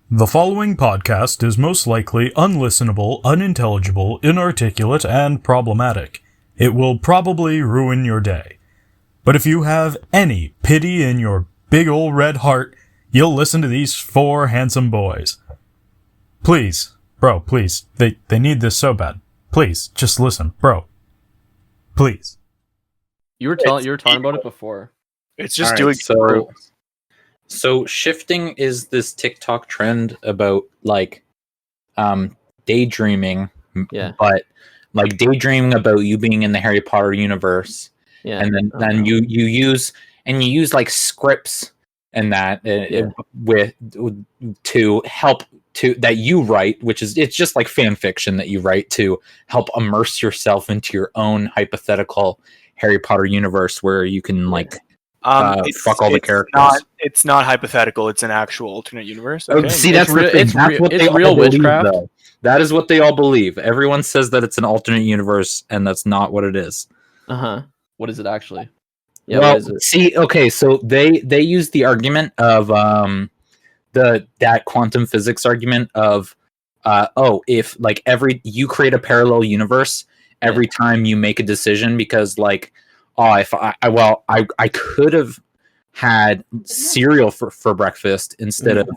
The following podcast is most likely unlistenable, unintelligible, inarticulate, and problematic. It will probably ruin your day. But if you have any pity in your big ol' red heart, you'll listen to these four handsome boys. Please, bro, please. They need this so bad. Please, just listen, bro. Please. You were talking about it before. It's just So shifting is this TikTok trend about daydreaming, but like daydreaming about you being in the Harry Potter universe, and then you use like scripts and that to help to that you write, which is it's just like fan fiction that you write to help immerse yourself into your own hypothetical Harry Potter universe where you can fuck all the characters. It's not hypothetical. It's an actual alternate universe. Okay? See, that's real witchcraft. Believe, that is what they all believe. Everyone says that it's an alternate universe, and that's not what it is. What is it actually? Yeah. Well, see, okay, so they use the argument of that quantum physics argument of if like you create a parallel universe every time you make a decision because like. If I could have had cereal for breakfast instead of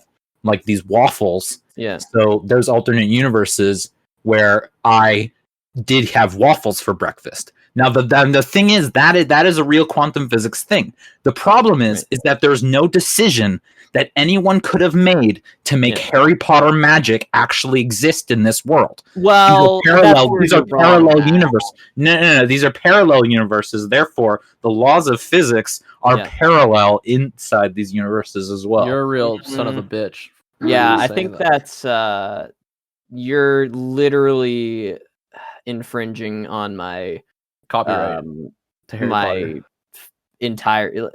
like these waffles. Yeah. So there's alternate universes where I did have waffles for breakfast. Now the thing is that is a real quantum physics thing. The problem is that there's no decision that anyone could have made to make Harry Potter magic actually exist in this world. Well, these are parallel universes. No, these are parallel universes. Therefore, the laws of physics are parallel inside these universes as well. You're a real son of a bitch. Yeah, I think that's you're literally infringing on my copyright to Harry Potter. Entire.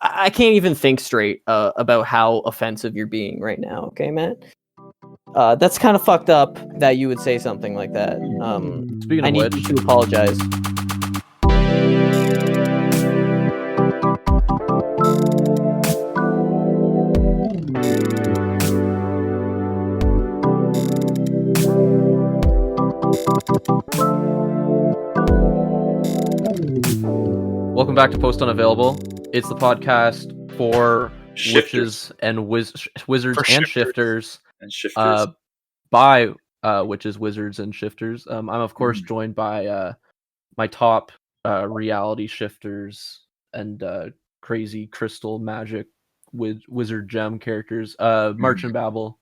I can't even think straight about how offensive you're being right now. Okay, Matt. That's kind of fucked up that you would say something like that. Speaking I of need which, you to apologize. welcome back to Post Unavailable. It's the podcast for witches and wizards and shifters. By witches, wizards, and shifters. I'm of course joined by my top reality shifters and crazy crystal magic wizard gem characters. March and Babel.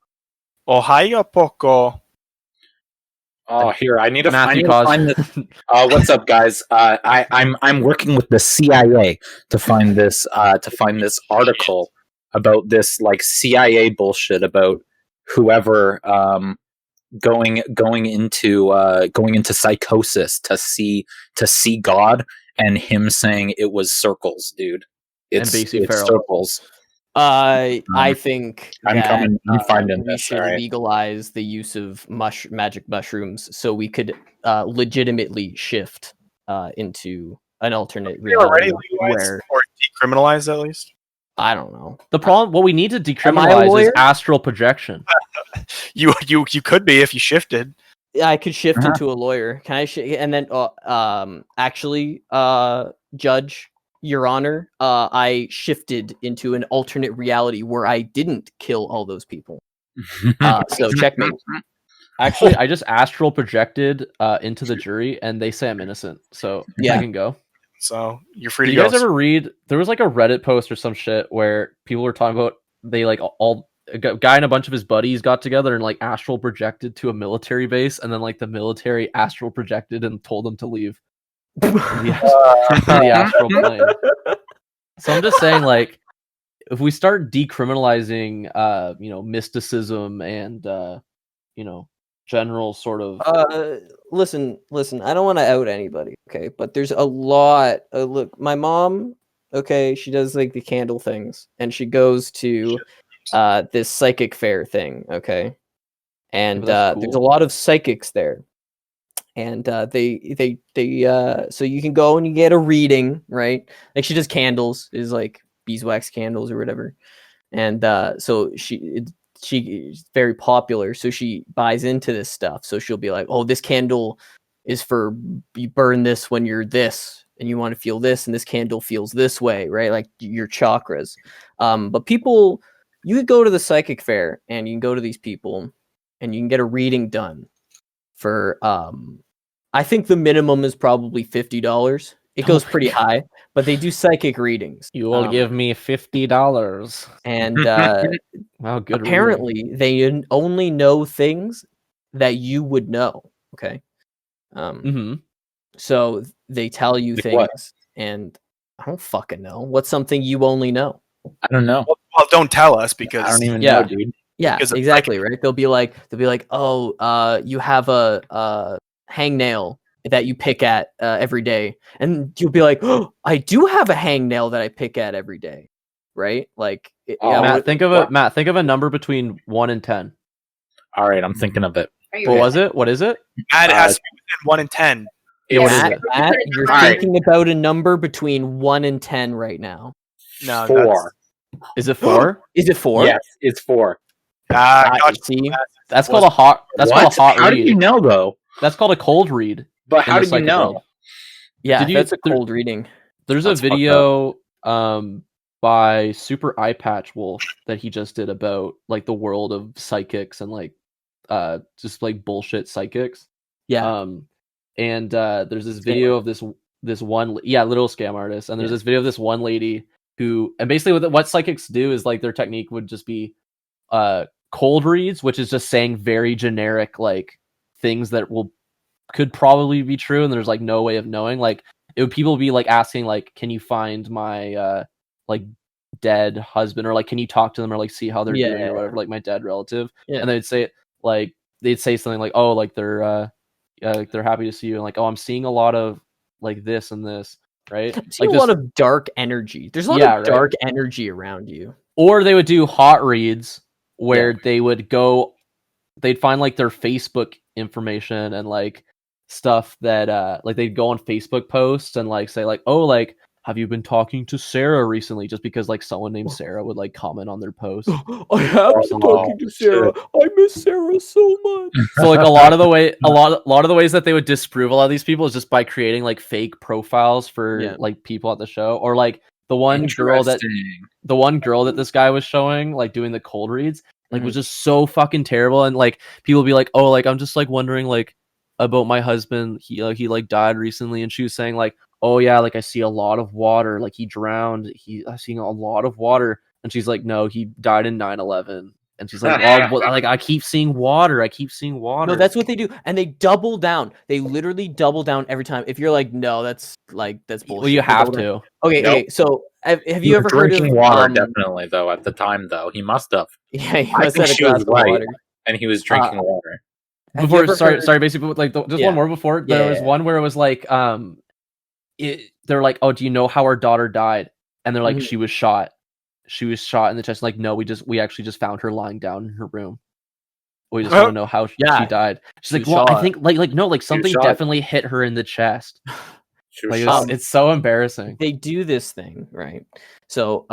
Ohio poco. Oh, here I need to find this. What's up, guys? I'm working with the CIA to find this article about this like CIA bullshit about whoever going into psychosis to see God, and him saying it was circles, dude. It's circles. I think I'm finding we should legalize the use of magic mushrooms so we could legitimately shift into an alternate reality where or decriminalize at least. I don't know. The problem, what we need to decriminalize is astral projection. You could be if you shifted. Yeah, I could shift into a lawyer. Can I? And then, Judge, Your Honor, I shifted into an alternate reality where I didn't kill all those people. So checkmate. Actually, I just astral projected into the jury, and they say I'm innocent. So I can go. So you're free to go. Did you guys ever read? There was like a Reddit post or some shit where people were talking about they like a guy and a bunch of his buddies got together and like astral projected to a military base, and then like the military astral projected and told them to leave the astral plane. So I'm just saying, like, if we start decriminalizing, mysticism and general sort of listen, I don't want to out anybody, okay, but there's a lot look, my mom, okay, she does like the candle things, and she goes to this psychic fair thing, okay, and cool. There's a lot of psychics there, and they so you can go and you get a reading, right? Like she does candles, is like beeswax candles or whatever, and so she's very popular, so she buys into this stuff. So she'll be like, oh, this candle is for you burn this when you're this and you want to feel this, and this candle feels this way, right? Like your chakras. But people, you could go to the psychic fair and you can go to these people and you can get a reading done for I think the minimum is probably $50. It goes pretty high, but they do psychic readings. You will give me $50. And wow, good. Apparently, they only know things that you would know. Okay. So they tell you Like things, what? and I don't fucking know. What's something you only know? I don't know. Well, don't tell us because I don't even know, dude. Yeah, Because exactly, right? They'll be like, oh, you have a hangnail that you pick at every day, and you'll be like, oh, I do have a hangnail that I pick at every day, right? Like, Matt, think of a number between 1 and 10. All right, I'm thinking of it. What was it? What is it? Matt, it has to be within 1 and 10. Matt, you're thinking about a number between 1 and 10 right now. No, 4. Is it 4? Is it 4? Yes, it's 4. See, that's called a hot. That's called a hot read. How do you know though? That's called a cold read. But how did you know? World. Yeah, that's a cold reading. There's a video by Super Eye Patch Wolf that he just did about like the world of psychics and like just like bullshit psychics. Yeah. And there's this video of this one little scam artist, and there's this video of this one lady who, and basically what psychics do is like their technique would just be cold reads, which is just saying very generic like things that could probably be true, and there's like no way of knowing. Like people would be like asking like, can you find my like dead husband, or like can you talk to them, or like see how they're doing or whatever, like my dead relative. And they'd say something like, oh, like they're happy to see you, and like, oh, I'm seeing a lot of like this and this, right? I'm seeing like a lot of dark energy. There's a lot of dark energy around you. Or they would do hot reads where they'd find like their Facebook information and like stuff that like they'd go on Facebook posts and like say like, oh, like, have you been talking to Sarah recently? Just because like someone named Sarah would like comment on their post. I have been talking to Sarah. I miss Sarah so much. So like a lot of the ways that they would disprove a lot of these people is just by creating like fake profiles for like people at the show, or like the one girl that this guy was showing, like doing the cold reads, like was just so fucking terrible. And like people would be like, oh, like I'm just like wondering like about my husband. He like died recently, and she was saying like, oh yeah, like I see a lot of water, like he drowned. I'm seeing a lot of water, and she's like, no, he died in 9/11. And she's like, well, like I keep seeing water. No, that's what they do, and they double down. They literally double down every time. If you're like, no, that's bullshit. Well, you have to. Okay. So have you ever heard of drinking water? Definitely, though. At the time, though, he must have. Yeah, he must have had a glass of water, and he was drinking water. Before, sorry, basically, like just one more before. There was one where it was like, they're like, oh, do you know how our daughter died? And they're like, she was shot. She was shot in the chest. Like, no, we actually just found her lying down in her room. We just want to know how she died. She's like, well, I think like something definitely hit her in the chest. Like, it's so embarrassing. They do this thing, right? So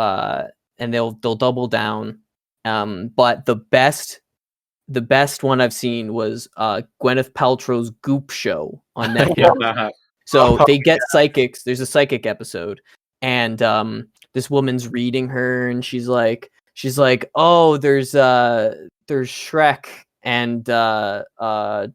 and they'll double down. But the best one I've seen was Gwyneth Paltrow's Goop show on Netflix. So they get psychics. There's a psychic episode, and this woman's reading her, and she's like, oh, there's Shrek and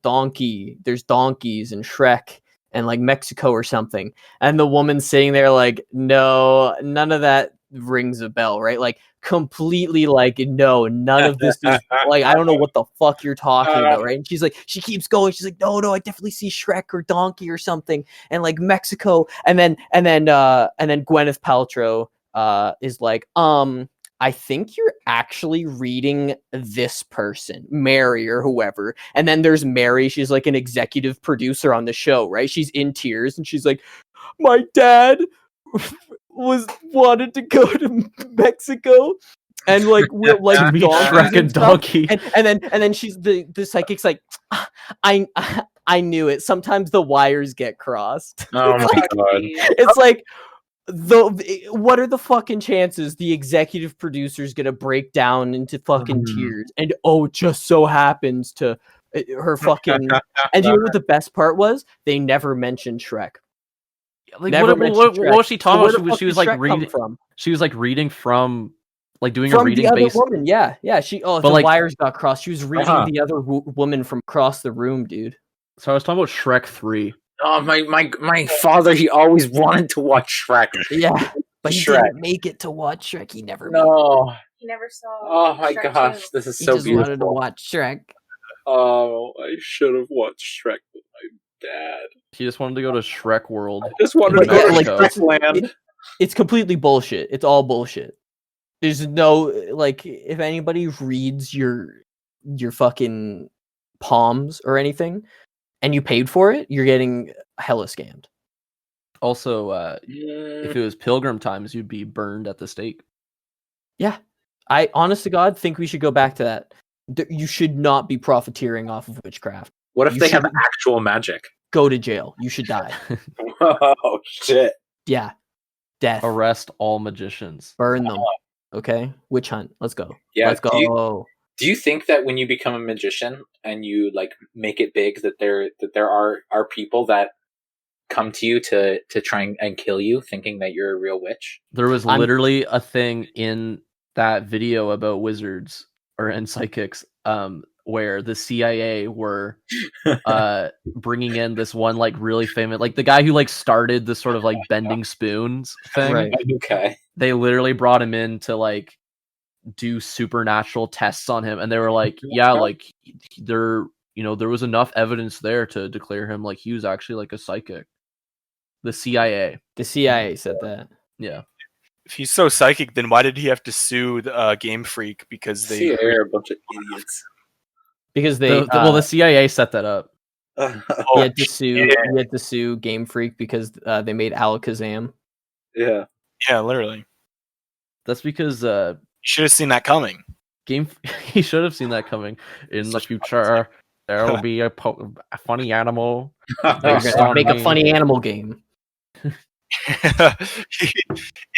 donkey. There's donkeys and Shrek and like Mexico or something. And the woman's sitting there like, no, none of that rings a bell, right? Like completely like, no, none of this is like, I don't know what the fuck you're talking about, right? And she's like, she keeps going, she's like, no, I definitely see Shrek or donkey or something, and like Mexico. And then Gwyneth Paltrow is like, I think you're actually reading this person, Mary or whoever. And then there's Mary. She's like an executive producer on the show, right? She's in tears, and she's like, my dad wanted to go to Mexico, and like we're like Shrek and donkey. And then she's the psychic's like, I knew it. Sometimes the wires get crossed. Oh my god! It's like, what are the fucking chances the executive producer's gonna break down into fucking tears? And it just so happens to her fucking. And you know what the best part was? They never mentioned Shrek. Like, what was she talking about? She was like reading from. She was like reading from, like doing from a reading the other based. Woman. Yeah. She. Oh, but the wires got crossed. She was reading the other woman from across the room, dude. So I was talking about Shrek 3. Oh, my father, he always wanted to watch Shrek. Yeah, but he didn't make it to watch Shrek. He never. He never saw. Oh my gosh, this is so beautiful. He just wanted to watch Shrek. Oh, I should have watched Shrek with my dad. He just wanted to go to Shrek World. I just wanted to go to Shrekland. It's completely bullshit. It's all bullshit. There's no, like, if anybody reads your fucking palms or anything, and you paid for it, you're getting hella scammed. Also, if it was Pilgrim times, you'd be burned at the stake. Yeah. I, honest to God, think we should go back to that. You should not be profiteering off of witchcraft. What if they have actual magic? Go to jail. You should die. Oh, shit. Yeah. Death. Arrest all magicians. Burn them. Okay? Witch hunt. Let's go. Yeah, let's go. Do you think that when you become a magician and you like make it big, that there are people that come to you to try and kill you, thinking that you're a real witch? There was literally a thing in that video about wizards and psychics, where the CIA were bringing in this one like really famous, like the guy who like started this sort of like bending spoons thing. Right. Okay. They literally brought him in to like do supernatural tests on him, and they were like, yeah, like there was enough evidence there to declare him like he was actually like a psychic. The CIA said that. Yeah. If he's so psychic, then why did he have to sue the Game Freak? Because they are a bunch of idiots. Because they the CIA set that up. He had to sue Game Freak because they made Alakazam. Yeah, literally. That's because you should have seen that coming. He should have seen that coming. In the future, there will be a funny animal. They're gonna make a funny animal game. If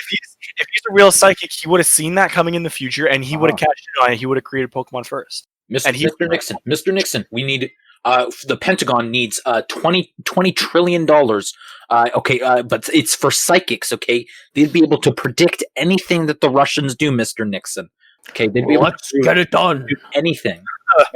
he's a real psychic, he would have seen that coming in the future, and he would have cashed in on it. He would have created Pokemon first. Mr. Nixon, we need the Pentagon needs $20 trillion. But it's for psychics. Okay, they'd be able to predict anything that the Russians do, Mr. Nixon. Okay, they'd be able to get it done. Do anything.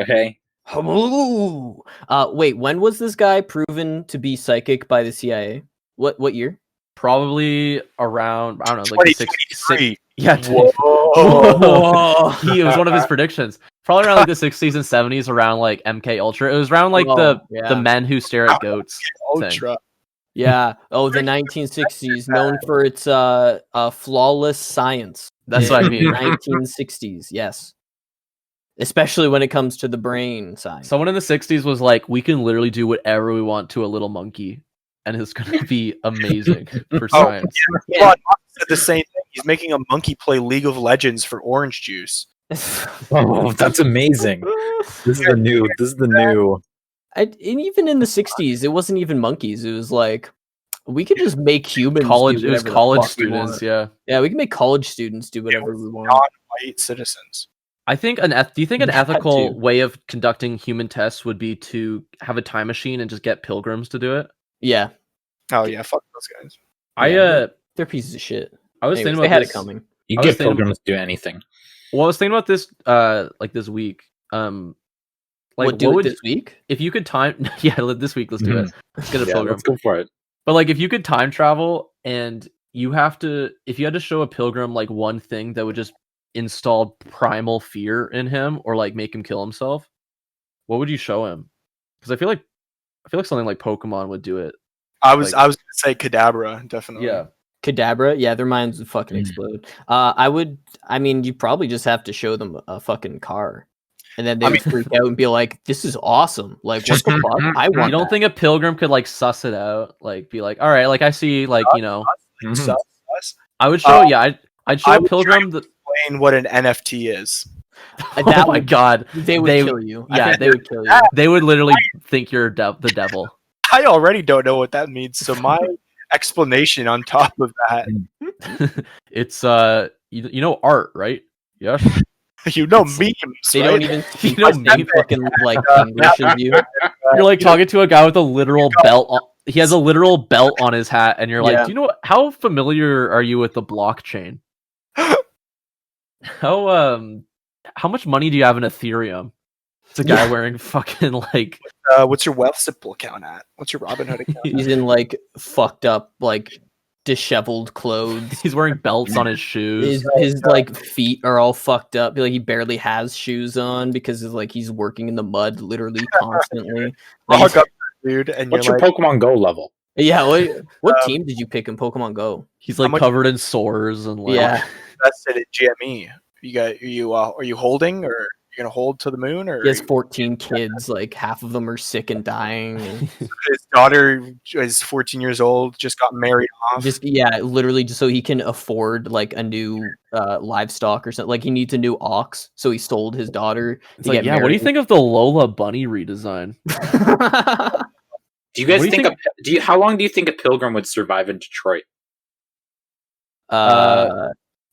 Okay. Wait, when was this guy proven to be psychic by the CIA? What year? Probably around, I don't know, like 2023. Yeah. Whoa. It was one of his predictions. Probably around like the 60s and 70s, around like MK Ultra. It was around like the men who stare at goats Ultra. Yeah. Oh, the 1960s, known for its flawless science. That's what I mean. 1960s, yes. Especially when it comes to the brain science. Someone in the 60s was like, we can literally do whatever we want to a little monkey, and it's going to be amazing for science. Yeah. Said the same thing. He's making a monkey play League of Legends for orange juice. Oh, that's amazing. This is the new. And even in the 60s, it wasn't even monkeys. It was like, we could just make humans college. It was college students, yeah. Yeah, we can make college students do whatever we want. Non-white citizens. I think do you think an ethical way of conducting human tests would be to have a time machine and just get pilgrims to do it? Yeah. Oh yeah, fuck those guys. They're pieces of shit. I was thinking about they had it coming. You get pilgrims to do anything. Well, I was thinking about this like this week. This week? If you could time this week, let's do it. Let's get a pilgrim. Let's go for it. But like if you could time travel and if you had to show a pilgrim like one thing that would just install primal fear in him or like make him kill himself, what would you show him? Because I feel like something like Pokemon would do it. I was gonna say Kadabra, definitely. Yeah. Kadabra, yeah, their minds would fucking explode. You probably just have to show them a fucking car. And then they would freak out and be like, this is awesome. Like, what the fuck? I want You don't think a pilgrim could like suss it out? Like be like, all right, like I see, like, you know. I would show I'd show a pilgrim explain what an NFT is. Oh my god. They would kill you. Yeah, they would kill you. They would literally think you're the devil. I already don't know what that means, so my explanation on top of that. It's you know art, right? Yes. You know memes. They right? don't even You know speak fucking like English as you. You're like talking to a guy with a literal belt. He has a literal belt on his hat, and you're like, "Do you know how familiar are you with the blockchain? How much money do you have in Ethereum?" It's a guy wearing fucking like. What's your wealth simple account at? What's your Robinhood account? He's in like fucked up, like disheveled clothes. He's wearing belts on his shoes. His like feet are all fucked up. Like he barely has shoes on because like he's working in the mud literally constantly. Log up, dude. And what's you're your like, Pokemon Go level? Yeah, what team did you pick in Pokemon Go? He's like covered in sores and like. Yeah, that's it at GME. Are you holding, or you're gonna hold to the moon, or he has 14 kids. Like half of them are sick and dying. And his daughter is 14 years old, just got married off. Literally just so he can afford like a new livestock or something. Like he needs a new ox, so he sold his daughter to get married. What do you think of the Lola Bunny redesign? Do you guys think? How long do you think a pilgrim would survive in Detroit?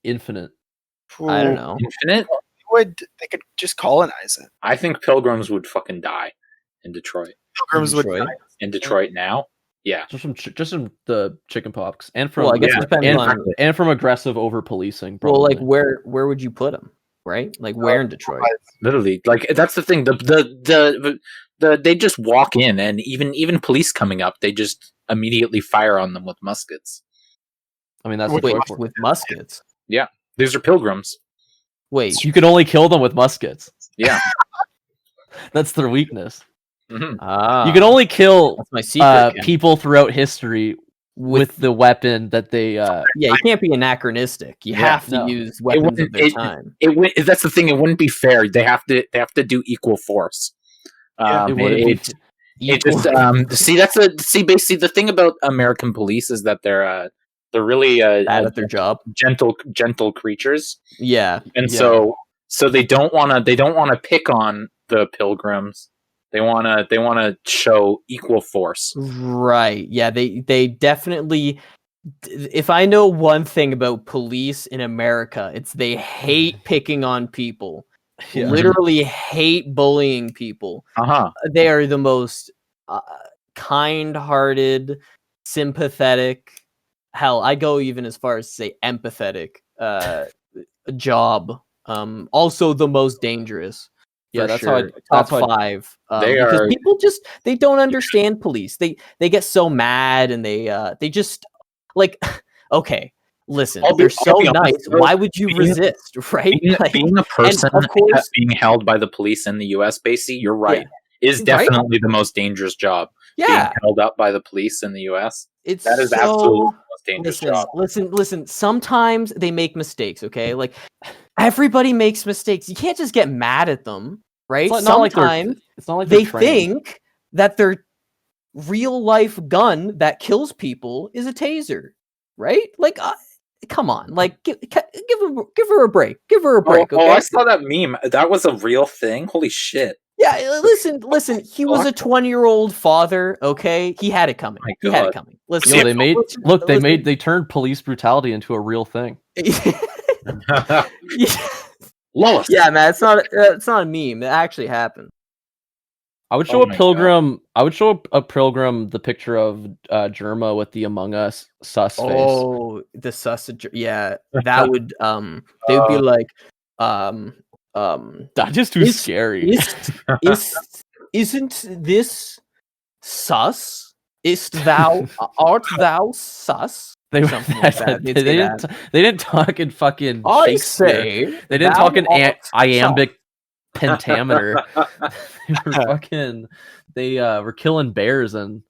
Infinite. I don't know. Infinite? They could just colonize it. I think pilgrims would fucking die in Detroit. Pilgrims would die in Detroit now. Yeah, just from the chicken pox, and from I guess it depends on and from aggressive over policing. Well, like where would you put them? Right, like where in Detroit? Literally, like that's the thing. They just walk in, and even police coming up, they just immediately fire on them with muskets. I mean, that's with muskets. Yeah, these are pilgrims. Wait, you can only kill them with muskets. Yeah, that's their weakness. Mm-hmm. You can only kill my secret, people throughout history with the weapon that they. Yeah, you can't be anachronistic. You have to use weapons of their time. That's the thing. It wouldn't be fair. They have to do equal force. It just basically the thing about American police is that they're really bad at their job, gentle creatures. Yeah, and so they don't want to pick on the pilgrims. They want to show equal force. Right. Yeah, they definitely. If I know one thing about police in America, it's they hate picking on people. Yeah. Literally hate bullying people. They are the most kind-hearted, sympathetic. Hell, I go even as far as to say empathetic job. Also the most dangerous. Yeah, that's sure. Top 5. Because people they don't understand police. They get so mad and they just like okay. Listen, they're so nice. Why would you resist, right? Being a person being held by the police in the U.S., basically, you're right, is definitely the most dangerous job. Yeah, being held up by the police in the U.S. That is absolutely the most dangerous job. Listen. Sometimes they make mistakes. Okay, like everybody makes mistakes. You can't just get mad at them, right? Sometimes it's not like they think that their real life gun that kills people is a taser, right? Like. Come on, like give her a break. Give her a break. Okay? I saw that meme. That was a real thing. Holy shit! Yeah, listen. He was a 20-year-old father. Okay, he had it coming. He had it coming. Listen, they turned police brutality into a real thing. Lois. Yeah, man, it's not a meme. It actually happened. I would show a pilgrim. God. I would show a pilgrim the picture of Germa with the Among Us sus face. Oh, the sus. Yeah, that would. They would be like, That's just too scary. Isn't this sus? Art thou sus? They were something like that. They didn't talk in fucking Shakespeare. They didn't talk in iambic pentameter. They were killing bears and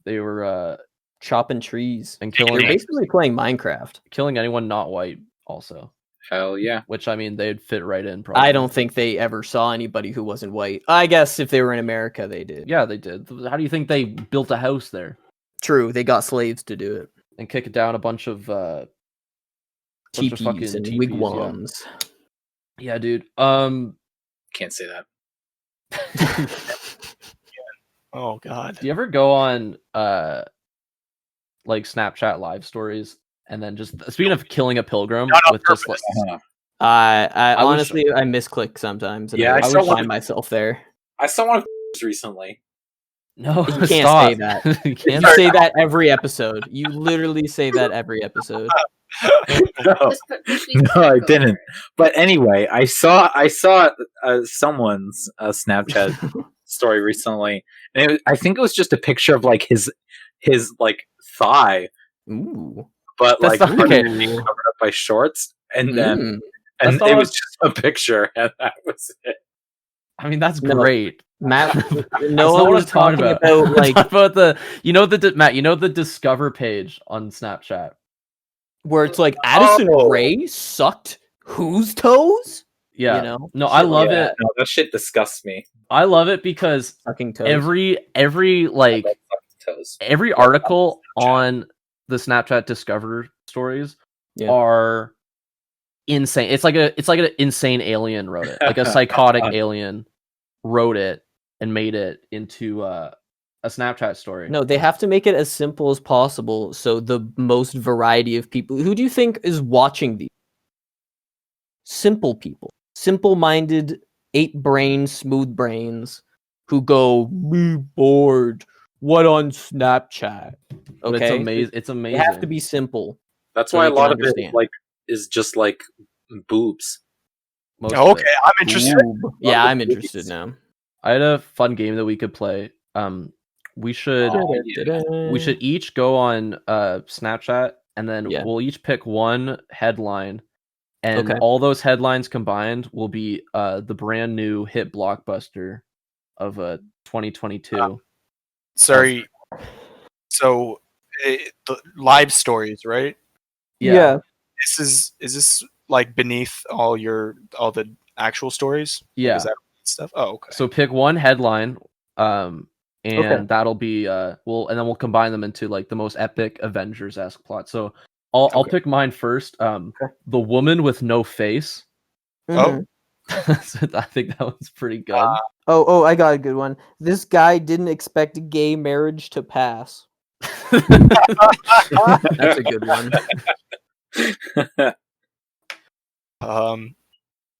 they were chopping trees and killing. They're basically playing Minecraft, killing anyone not white. Also, hell yeah. Which I mean, they'd fit right in. Probably. I don't think they ever saw anybody who wasn't white. I guess if they were in America, they did. Yeah, they did. How do you think they built a house there? True, they got slaves to do it and kick it down a bunch of teepees and wigwams. Yeah, dude. Can't say that. Oh god. Do you ever go on like Snapchat live stories, and then just speaking of killing a pilgrim with purpose. just like. I honestly I misclick sometimes. And I would find myself there. I saw one recently. No, you can't stop. say that. You say that every episode. You literally say that every episode. No, I didn't. But anyway, I saw someone's Snapchat story recently, and I think it was just a picture of like his like thigh, but like covered up by shorts, and then it was just a picture, and that was it. I mean, that's great. Matt, no one was talking about like about the Matt, the Discover page on Snapchat where it's like Addison Rae sucked whose toes? Yeah, no, I love it. No, that shit disgusts me. I love it because sucking toes. every like every article on the Snapchat Discover stories are insane. It's like an insane alien wrote it, like a psychotic alien wrote it and made it into a Snapchat story. No, they have to make it as simple as possible so the most variety of people. Who do you think is watching these? Simple people. Simple-minded, 8-brain, smooth brains who go, be bored. What on Snapchat? Okay, it's amazing. It's amazing. They have to be simple. That's why a lot of it like is just like boobs. Okay, I'm interested. Yeah, I'm interested now. I had a fun game that we could play. We should each go on Snapchat, and then we'll each pick one headline, and all those headlines combined will be the brand new hit blockbuster of 2022. Sorry. So the live stories, right? Yeah. Is this like beneath all the actual stories? Yeah. Is that stuff? Oh, okay. So pick one headline, and that'll be and then we'll combine them into like the most epic Avengers-esque plot. So I'll pick mine first. The woman with no face. Oh. So I think that one's pretty good. I got a good one. This guy didn't expect gay marriage to pass. That's a good one.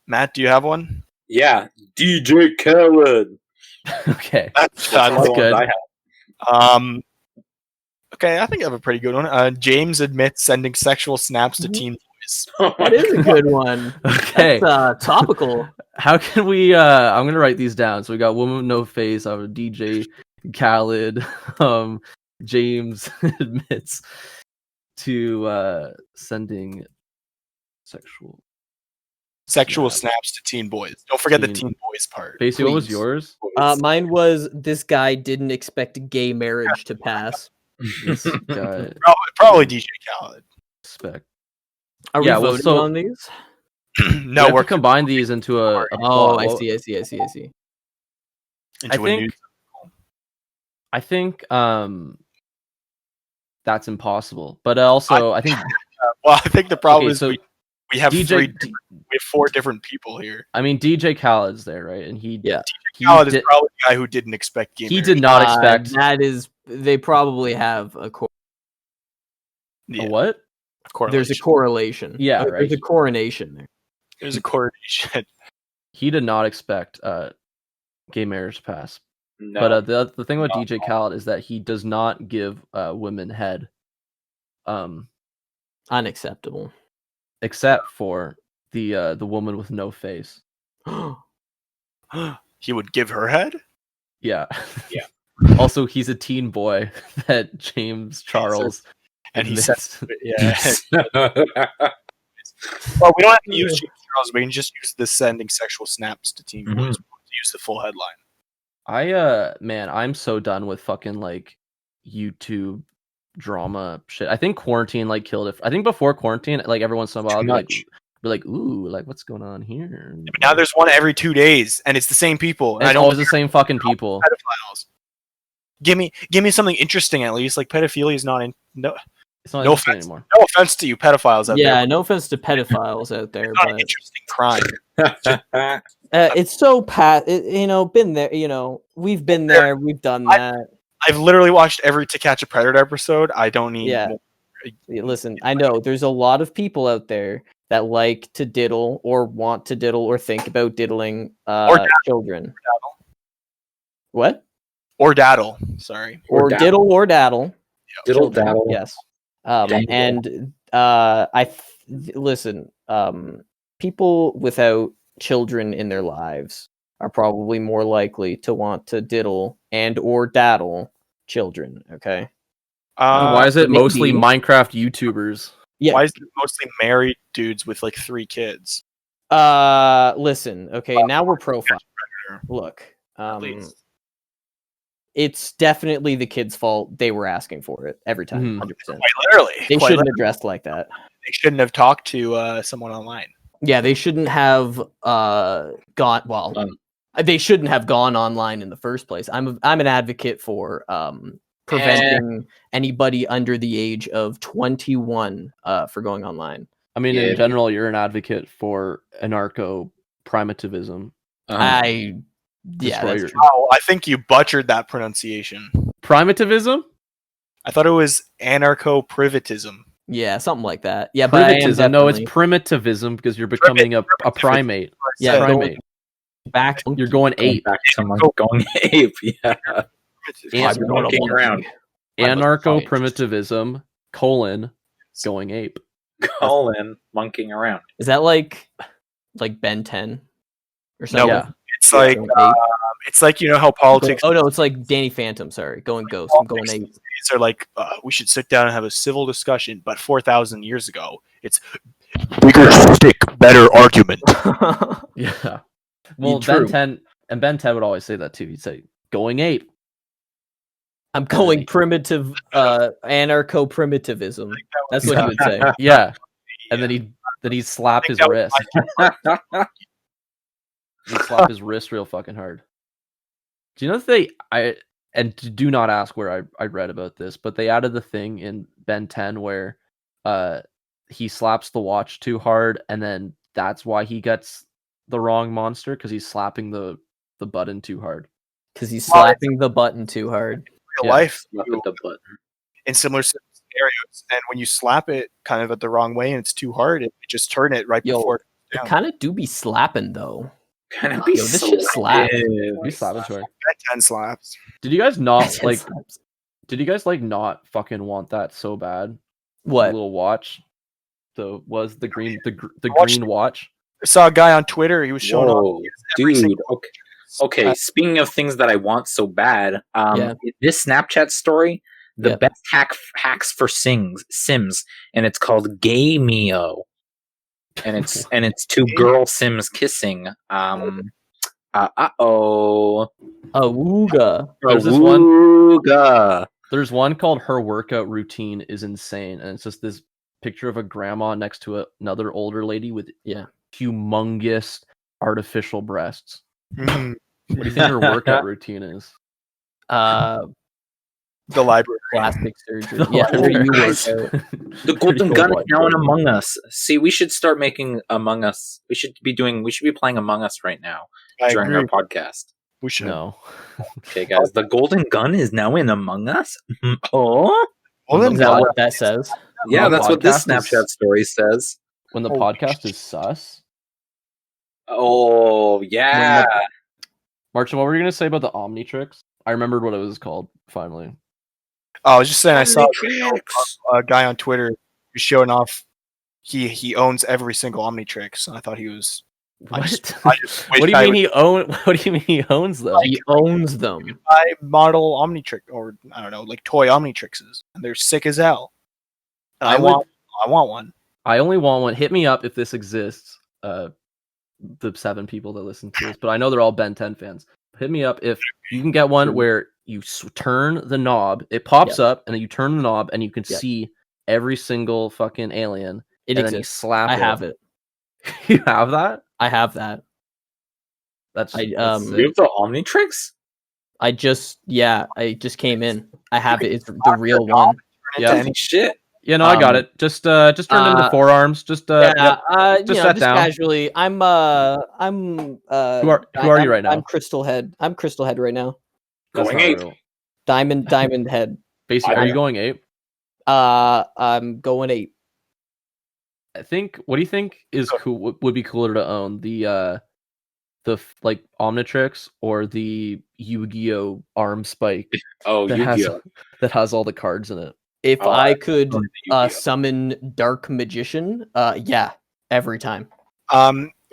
Matt, do you have one? Yeah, DJ Khaled. Okay, that's good. Okay, I think I have a pretty good one. James admits sending sexual snaps to teen boys. That is a good one. Okay, that's topical. How can we? I'm gonna write these down. So we got woman with no face. I have DJ Khaled. James admits to sending sexual snaps to teen boys. Don't forget the teen boys part. Basically, what was yours? Mine was this guy didn't expect gay marriage to pass. This guy. Probably DJ Khaled. Respect. Are we voting on these? No, we're combine these into a I see. I think that's impossible. But also I think I think the problem is so we have we have 4 different people here. I mean, DJ Khaled's there, right? And DJ Khaled is probably the guy who didn't expect gay marriage. He did not expect. That is, they probably have a what? There's a correlation. Yeah, right. There's a coronation there. There's a coronation. He did not expect gay marriage to pass. No. But the thing with DJ Khaled is that he does not give women head. Unacceptable. Except for the woman with no face. He would give her head? Yeah. Yeah. Also, he's a teen boy that James Charles and he says, yeah. Well, we don't have to use James Charles. We can just use the sending sexual snaps to teen boys to use the full headline. I'm so done with fucking like YouTube drama shit. I think quarantine like killed it. I think before quarantine, like every once in a while, be like, ooh, like what's going on here? Yeah, now there's one every 2 days, and it's the same people. And it's always the same fucking people. Pedophiles. Give me something interesting at least. Like pedophilia is not in no. It's not interesting anymore. No offense to you pedophiles out there. Yeah, no offense to pedophiles out there. It's not an interesting crime. It's so been there. We've been there. We've done that. I've literally watched every To Catch a Predator episode. I don't need. Yeah. Listen, I know there's a lot of people out there that like to diddle or want to diddle or think about diddling children. What? Or daddle. Sorry. Or diddle or daddle. Diddle daddle. Yes. Listen. People without children in their lives are probably more likely to want to diddle and or daddle children. Okay. Why is it mostly Minecraft YouTubers? Yeah. Why is it mostly married dudes with like 3 kids? Listen. Okay, now we're profile. Look. It's definitely the kids' fault. They were asking for it every time. 100%. Quite literally. They shouldn't have dressed like that. They shouldn't have talked to someone online. Yeah, they shouldn't have gone. Well, they shouldn't have gone online in the first place. I'm an advocate for preventing anybody under the age of 21 for going online. I mean, in general, you're an advocate for anarcho-primitivism. I think you butchered that pronunciation. Primitivism? I thought it was anarcho-privatism. Yeah, something like that. Yeah, primitivism. No, it's primitivism because you're becoming a primate. Yeah, primate. You're going ape. Back to going ape. Yeah. Monkeying around. Anarcho-primitivism, going ape. Monkeying around. Is that like Ben 10 or something? No, it's like you know how politics. Oh no, it's like Danny Phantom. Sorry, going ghost. I'm going ape. These are like we should sit down and have a civil discussion. But 4,000 years ago, it's bigger stick, better argument. Yeah. Well, Ben 10 would always say that too. He'd say, "Going ape." I'm going primitive, anarcho-primitivism. That's what he would say. Yeah, and then he'd slap his wrist. He'd slap his wrist real fucking hard. Do you know that do not ask where I read about this, but they added the thing in Ben 10 where he slaps the watch too hard, and then that's why he gets the wrong monster because he's slapping the button too hard. Because he's slapping the button too hard. Real life, in similar scenarios, and when you slap it kind of at the wrong way and it's too hard, it just turn it right before. It kind of do be slapping though. Kind of be this shit slaps. Be slapping to her. 10 slaps. Did you guys not like? Did you guys like not fucking want that so bad? What the little watch? The green green watch? I saw a guy on Twitter. He was showing off. Dude. Okay. Speaking of things that I want so bad, this Snapchat story, the best hacks for Sims, and it's called Gameo, and it's 2 girl Sims kissing. Awooga. There's one called Her Workout Routine is Insane, and it's just this picture of a grandma next to another older lady with humongous artificial breasts. What do you think her workout routine is? The library. Plastic surgery. The Golden Gun is now in Among Us. See, we should start making Among Us. We should be playing Among Us right now during our podcast. We should. No. Okay, guys. The Golden Gun is now in Among Us. Oh, is that what that says? Yeah, that's what this Snapchat story says. When the podcast is sus. Oh yeah. Martin, what were you gonna say about the Omnitrix? I remembered what it was called finally. Oh, I was just saying I saw a guy on Twitter who's showing off. He owns every single Omnitrix, and I thought he was. What? What do you mean he owns them? He owns them. I model Omnitrix, or I don't know, like toy Omnitrixes, and they're sick as hell. And I want one. I only want one. Hit me up if this exists. The 7 people that listen to this, but I know they're all Ben 10 fans. Hit me up if you can get one where you turn the knob, it pops up, and then you turn the knob, and you can see every single fucking alien. It and exists. Then you slap it. I have it. You have that? I have that. That's you have the Omnitrix? I just came in. I have it. It's the real one. Yeah. Shit. Yeah, no, I got it. Just turned into forearms. Just sat down. Casually. I'm who are you right now? I'm Crystal Head. I'm Crystal Head right now. Going ape. Diamond head. Basically, are you going ape? I'm going ape. I think. What do you think is cool? Would be cooler to own the like Omnitrix or the Yu-Gi-Oh arm spike? Oh, Yu-Gi-Oh! That has all the cards in it. If I could summon Dark Magician, yeah, every time.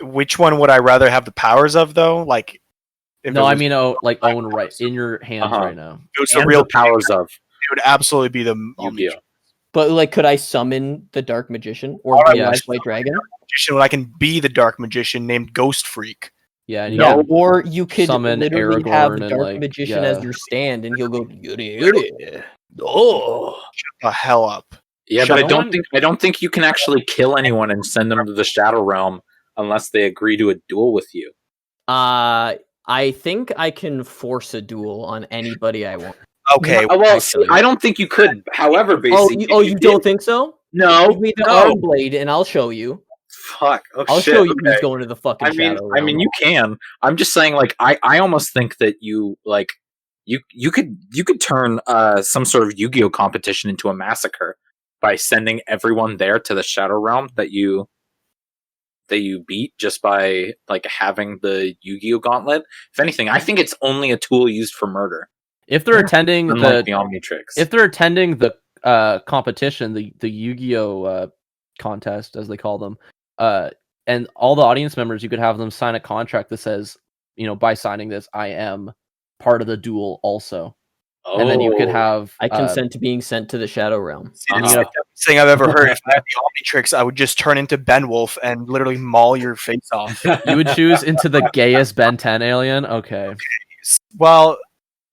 Which one would I rather have the powers of though? Like, no, I mean, own right in your hands right now. It was the real powers of. It would absolutely be the Yu-Gi-Oh. But like, could I summon the Dark Magician or the White Dragon? When I can be the Dark Magician named Ghost Freak. Yeah, and or you could summon literally Aragorn have and, Dark Magician as your stand, and he'll go yuri. Oh, shut the hell up! Yeah, but I don't think you can actually kill anyone and send them to the Shadow Realm unless they agree to a duel with you. I think I can force a duel on anybody I want. Okay. Well, I don't think you could. However, basically, you don't think so? No. Give me the arm blade, and I'll show you. Fuck. Oh, I'll show you who's going to the fucking Shadow Realm. I mean, you can. I'm just saying, like, I almost think that you could turn some sort of Yu-Gi-Oh competition into a massacre by sending everyone there to the Shadow Realm that you beat just by like having the Yu-Gi-Oh gauntlet. If anything, I think it's only a tool used for murder. If they're attending the Omnitrix, if they're attending the competition, the Yu-Gi-Oh contest, as they call them, and all the audience members, you could have them sign a contract that says, by signing this, I am part of the duel also. And then you could have... I consent to being sent to the Shadow Realm. That's the dumbest thing I've ever heard. If I had the Omnitrix, I would just turn into Benwolf and literally maul your face off. You would choose into the gayest Ben 10 alien? Okay. Well,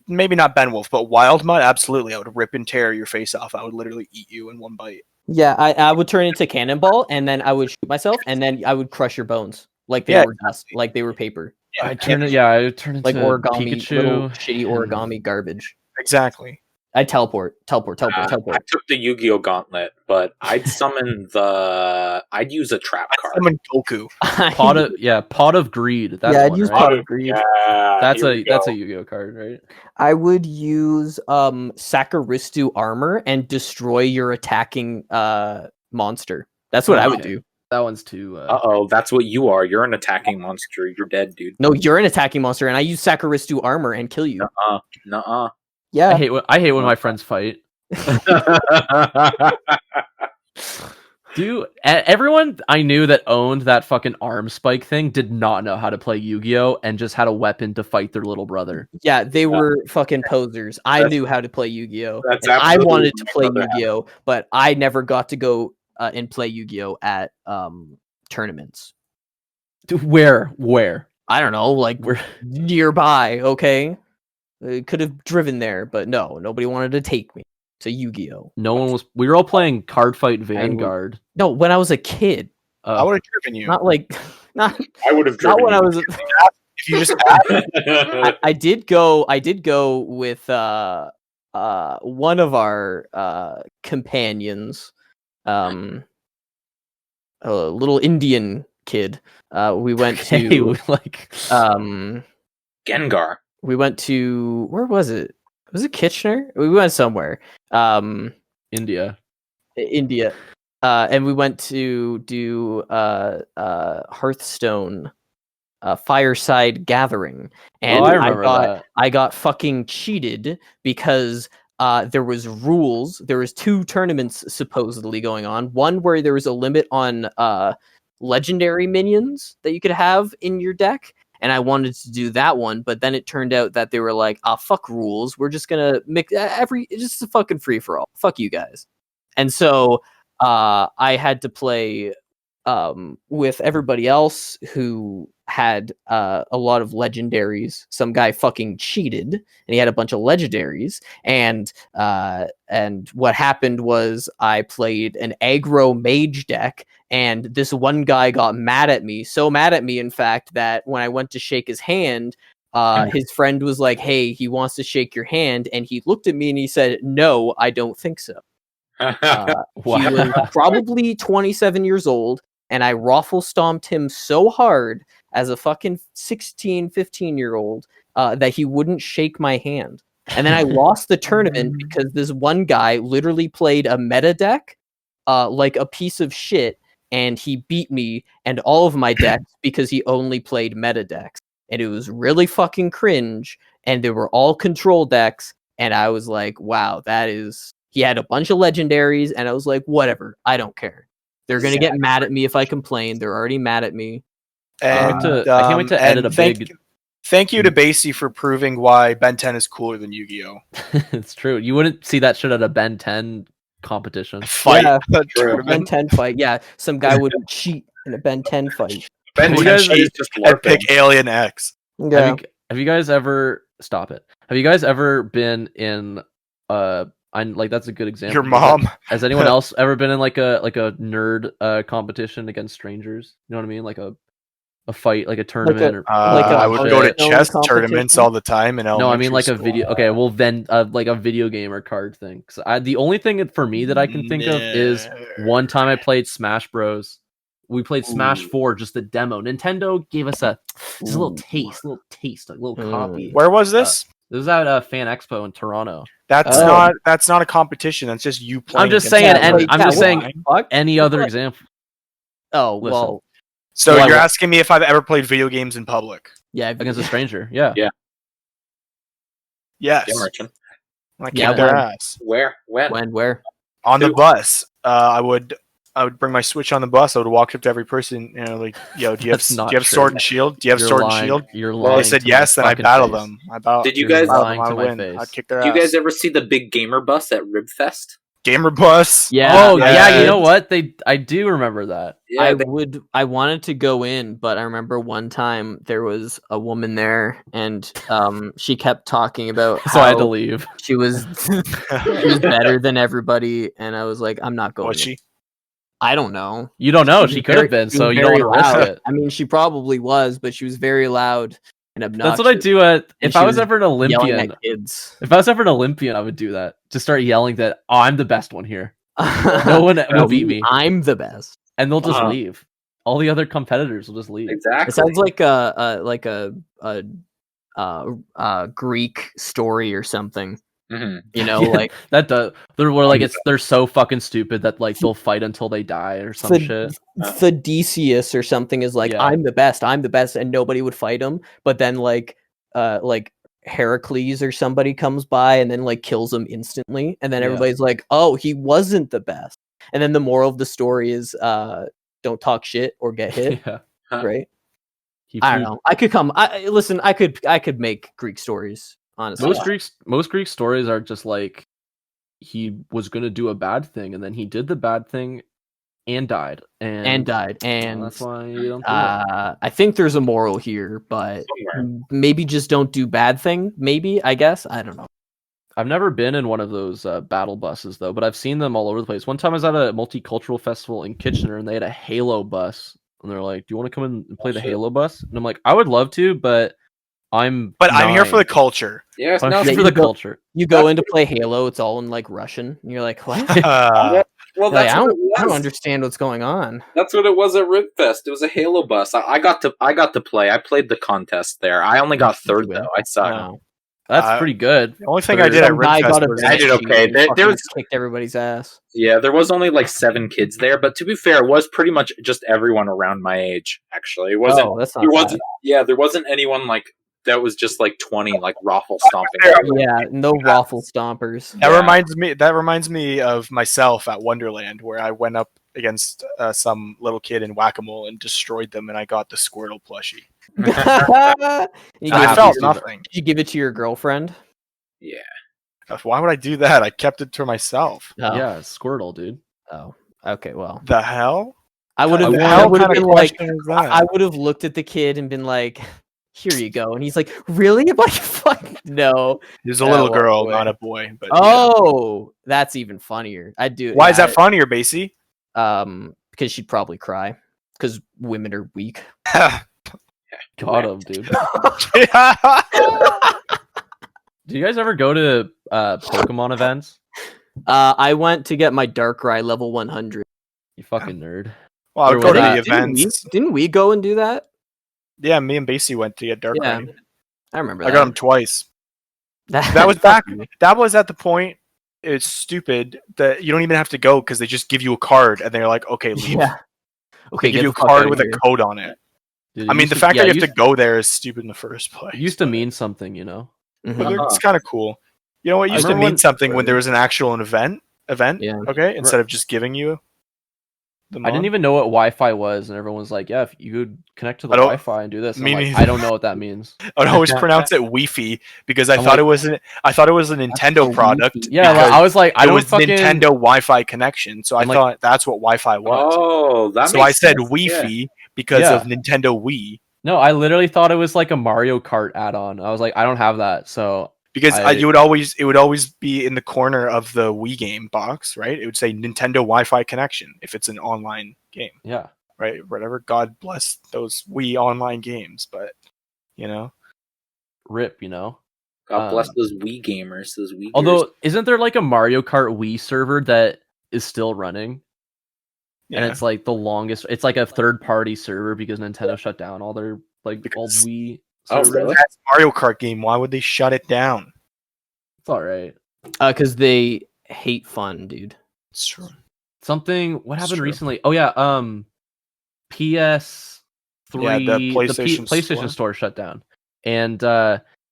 maybe not Benwolf, but Wild Mud, absolutely. I would rip and tear your face off. I would literally eat you in one bite. Yeah, I would turn into Cannonball, and then I would shoot myself, and then I would crush your bones. Like they were dust, like they were paper. I would turn into like origami, Pikachu. Little shitty origami garbage. Exactly. I teleport. I took the Yu-Gi-Oh gauntlet, but I'd I'd use a trap card. Summon Goku. Pot of Greed. That's I'd use Pot of Greed. Yeah, that's a Yu-Gi-Oh card, right? I would use Sakaristu armor and destroy your attacking monster. That's what I would do. That one's too. That's what you are. You're an attacking monster. You're dead, dude. No, you're an attacking monster, and I use Sakaristu armor and kill you. Nuh-uh. Yeah. I hate when my friends fight. Dude, everyone I knew that owned that fucking arm spike thing did not know how to play Yu-Gi-Oh and just had a weapon to fight their little brother. Yeah, they were fucking posers. I knew how to play Yu-Gi-Oh. I wanted to play Yu-Gi-Oh, but I never got to go and play Yu-Gi-Oh at tournaments. Dude, where? I don't know, like we're nearby, okay? I could have driven there, but no, nobody wanted to take me to Yu-Gi-Oh. No one was. We were all playing Card Fight Vanguard. No, when I was a kid. I would have driven you. Not I would have driven not when you. I was. If you just I did go with one of our companions, a little Indian kid. We went to Gengar. We went to, where was it? Was it Kitchener? We went somewhere. India. And we went to do Hearthstone fireside gathering. And I remember that. I got fucking cheated because there was rules. There was 2 tournaments supposedly going on. One where there was a limit on legendary minions that you could have in your deck. And I wanted to do that one, but then it turned out that they were like, fuck rules. We're just gonna mix just a fucking free for all. Fuck you guys. And so I had to play with everybody else who had a lot of legendaries. Some guy fucking cheated, and he had a bunch of legendaries. And what happened was I played an aggro mage deck, and this one guy got mad at me. So mad at me, in fact, that when I went to shake his hand, his friend was like, "Hey, he wants to shake your hand," and he looked at me and he said, "No, I don't think so." He was probably 27 years old, and I raffle stomped him so hard as a fucking 16, 15-year-old that he wouldn't shake my hand. And then I lost the tournament because this one guy literally played a meta deck, like a piece of shit, and he beat me and all of my decks because he only played meta decks. And it was really fucking cringe, and they were all control decks, and I was like, wow, that is... He had a bunch of legendaries, and I was like, whatever, I don't care. They're going to get mad at me if I complain. They're already mad at me. And I can't wait to edit a big... Thank you to Basie for proving why Ben 10 is cooler than Yu-Gi-Oh! It's true. You wouldn't see that shit at a Ben 10 competition. Fight. Yeah, a Ben 10 fight. Yeah, some guy would cheat in a Ben 10 fight. Ben 10 cheat and pick Alien X. Yeah. Have you guys ever... Stop it. Have you guys ever been in... like that's a good example. Your mom. Has anyone else ever been in like a nerd competition against strangers? You know what I mean? Like a fight, like a tournament, I would go to chess tournaments all the time. No, I mean like a video. Okay, well then, like a video game or card thing. Because the only thing for me that I can think of is one time I played Smash Bros. We played Smash 4, just the demo. Nintendo gave us a little taste, a little copy. Where was this? This was at Fan Expo in Toronto. That's not a competition. That's just you playing. I'm just saying, any other example. Oh, well. So you're asking me if I've ever played video games in public? Yeah, against a stranger. Yeah. Yeah. Yes. Yeah, Merchant. I kicked their ass. Where? When? Where? On the bus. I would bring my Switch on the bus. I would walk up to every person, like, yo, do you have Sword and Shield? Do you have Sword and Shield? You're lying. Well, they said yes, then I battle them. Did you guys I'd kick their ass. Did you guys ever see the big gamer bus at Ribfest? Gamer bus? Yeah. Oh, yeah. You know what? I do remember that. Yeah, I wanted to go in, but I remember one time there was a woman there, and she kept talking about so I had to leave. She was better than everybody, and I was like, I'm not going. Was she? I don't know. You don't know. She could have been, so you don't want to risk it. I mean, she probably was, but she was very loud and obnoxious. That's what I do if I was ever an Olympian. If I was ever an Olympian, I would do that. Just start yelling that, oh, I'm the best one here. No one will beat me. I'm the best. And they'll just leave. All the other competitors will just leave. Exactly. It sounds like a Greek story or something. Mm-hmm. You know, like that does. They're so fucking stupid that like they'll fight until they die or some shit. Theodosius or something is like, I'm the best, and nobody would fight him. But then like Heracles or somebody comes by and then like kills him instantly, and then everybody's like, oh, he wasn't the best. And then the moral of the story is, don't talk shit or get hit. Right? I don't know. I could come. I could make Greek stories. Honestly, most Greek stories are just like he was gonna do a bad thing, and then he did the bad thing and died, and that's why you don't do it. I think there's a moral here, but maybe just don't do bad thing. Maybe, I guess, I don't know. I've never been in one of those battle buses though, but I've seen them all over the place. One time I was at a multicultural festival in Kitchener, and they had a Halo bus, and they're like, "Do you want to come in and play the Halo bus?" And I'm like, "I would love to, but." I'm here for the culture. Yeah, I'm here for the culture. You go in to play Halo, it's all in like Russian. And you're like, what? Well, that's I don't understand what's going on. That's what it was at Ribfest. It was a Halo bus. I got to play. I played the contest there. I only got third though. I sucked. Wow. That's pretty good. The only thing I did at Ribfest was I did okay. There was kicked everybody's ass. Yeah, there was only like 7 kids there, but to be fair, it was pretty much just everyone around my age. Actually, it wasn't. Oh, that's not there bad. wasn't. Yeah, there wasn't anyone like. That was just like 20 like raffle stomping. Yeah, no raffle stompers. That reminds me of myself at Wonderland, where I went up against some little kid in Whack-A-Mole and destroyed them, and I got the Squirtle plushie. I felt nothing. Did you give it to your girlfriend? Yeah. Why would I do that? I kept it to myself. Oh. Yeah, Squirtle, dude. Oh, okay. Well, the hell? I would have been like, I would have looked at the kid and been like, here you go. And he's like, really? I'm like, fuck no. He was a little girl, not a boy. But that's even funnier. I'd do it. Why is that funnier, Basie? Because she'd probably cry. Because women are weak. Got him, dude. Do you guys ever go to Pokemon events? I went to get my Darkrai level 100. You fucking nerd. Well, I would go to the events. Didn't we go and do that? Yeah, me and Basie went to get Darkrai. Yeah, I remember that. I got him twice. That was back. That was at the point. It's stupid that you don't even have to go because they just give you a card and they're like, okay, leave. Yeah. Okay, They give you a card with a code on it. Dude, I mean, the fact that you have to go there is stupid in the first place. It used to mean something, you know. But it's kind of cool. You know what? It used to mean something when there was an actual event. Yeah. Okay, instead of just giving you. I didn't even know what Wi-Fi was, and everyone was like, "Yeah, if you could connect to the Wi-Fi and do this." I don't know what that means. I would always pronounce it Wi-Fi because I thought it was a Nintendo product. Yeah, I was like, I was Nintendo Wi-Fi connection, so I thought that's what Wi-Fi was. Oh, that so I said Wi-Fi because of Nintendo Wii. No, I literally thought it was like a Mario Kart add-on. I was like, I don't have that, so because it would always be in the corner of the Wii game box, right? It would say Nintendo Wi-Fi connection if it's an online game. Yeah. Right. Whatever. God bless those Wii online games, but you know, rip. You know. God bless those Wii gamers. Those Wii. Although, isn't there like a Mario Kart Wii server that is still running? Yeah. And it's like the longest. It's like a third-party server because Nintendo shut down all their old Wii. That's Mario Kart game. Why would they shut it down? It's all right. Because they hate fun, dude. It's true. What happened recently? Oh yeah, PS3, the PlayStation store shut down, and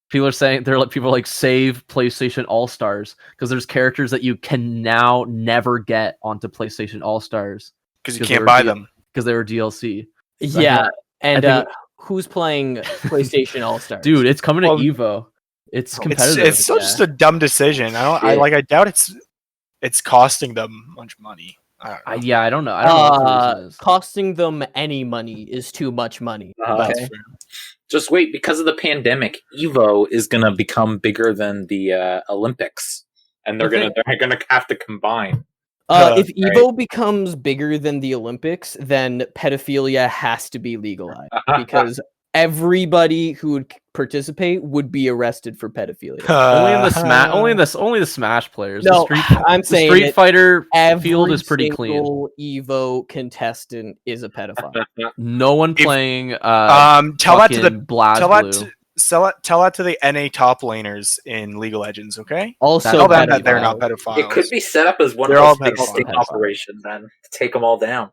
people are saying people are like save PlayStation All Stars because there's characters that you can now never get onto PlayStation All Stars because you can't buy them because they were DLC. So yeah, and who's playing PlayStation All Stars? Dude, it's coming to Evo. It's competitive. It's still just a dumb decision. I doubt it's costing them much money. I don't know. I don't know what the reason is. Costing them any money is too much money. Okay. Just wait, because of the pandemic, Evo is going to become bigger than the Olympics, and they're going to have to combine. If Evo becomes bigger than the Olympics, then pedophilia has to be legalized because everybody who would participate would be arrested for pedophilia. Only the Smash players. No, I'm saying the Street Fighter field is pretty clean. Evo contestant is a pedophile. No one playing. Tell that to the BlazBlue. Tell that to the NA top laners in League of Legends, okay? Also, tell them that they're not pedophiles. It could be set up as one of those big sting operations, then to take them all down.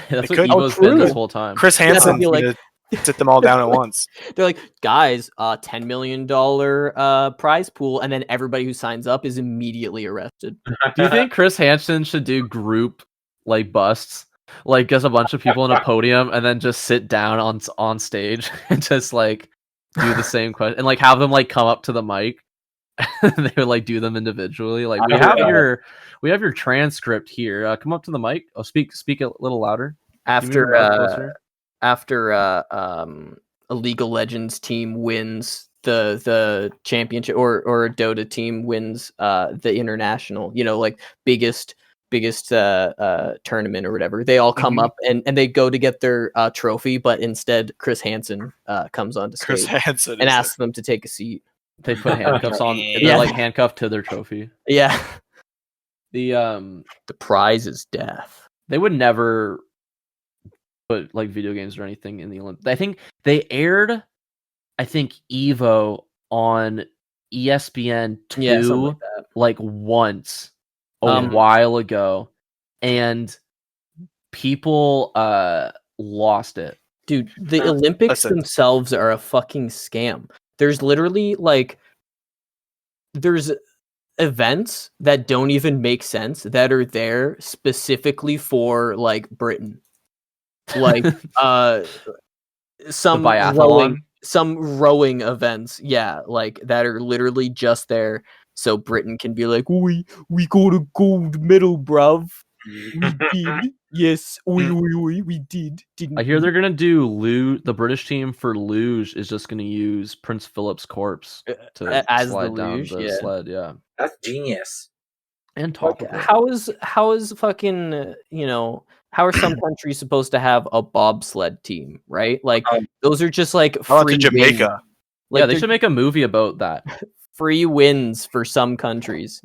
That's what Evo's been this whole time. Chris Hansen sit them all down at once. They're like, guys, $10 million prize pool, and then everybody who signs up is immediately arrested. Do you think Chris Hansen should do group busts? Like, get a bunch of people in a podium and then just sit down on stage and just do the same question and have them come up to the mic. And they would do them individually. We have your transcript here. Come up to the mic. Oh, speak a little louder. After a League of Legends team wins the championship or a Dota team wins the international, biggest tournament or whatever, they all come up and they go to get their trophy, but instead Chris Hansen comes onto stage and asks them to take a seat. They put handcuffs on. They're handcuffed to their trophy. Yeah. The prize is death. They would never put video games or anything in the Olympics. I think they aired Evo on ESPN 2 once a while ago, and people lost it. Dude, the Olympics themselves are a fucking scam. There's literally there's events that don't even make sense that are there specifically for Britain. Some rowing events, that are literally just there so Britain can be like, we got a gold medal, bruv. We did. Yes, we did. I hear they're gonna do the British team for luge is just gonna use Prince Philip's corpse to as slide the down luge, the sled. Yeah, that's genius. And talk. How is fucking how are some countries supposed to have a bobsled team, right? Those are just free to Jamaica. Yeah, they should make a movie about that. Free wins for some countries,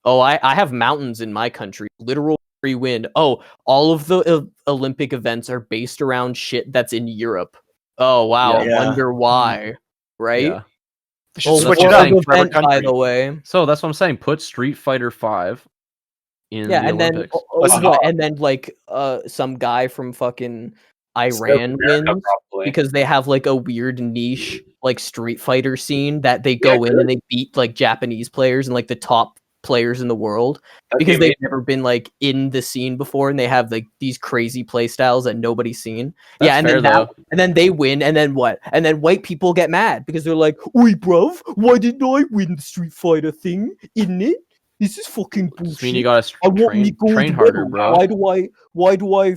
Oh, I have mountains in my country. Literal free win. Oh, all of the Olympic events are based around shit that's in Europe. Oh, wow. Yeah. Wonder why, right? Yeah. They should switch it up for every country. By the way. So that's what I'm saying. Put Street Fighter 5 in the Olympics. And then like some guy from fucking Iran wins because they have like a weird niche like Street Fighter scene that they go in and they beat like Japanese players and like the top players in the world because they've never been like in the scene before and they have like these crazy play styles that nobody's seen. That's fair, and then they win and then what? And then white people get mad because they're like, "Oi, bruv, why didn't I win the Street Fighter thing? Isn't it? This is fucking bullshit. I mean, you gotta train harder, bro. Why do I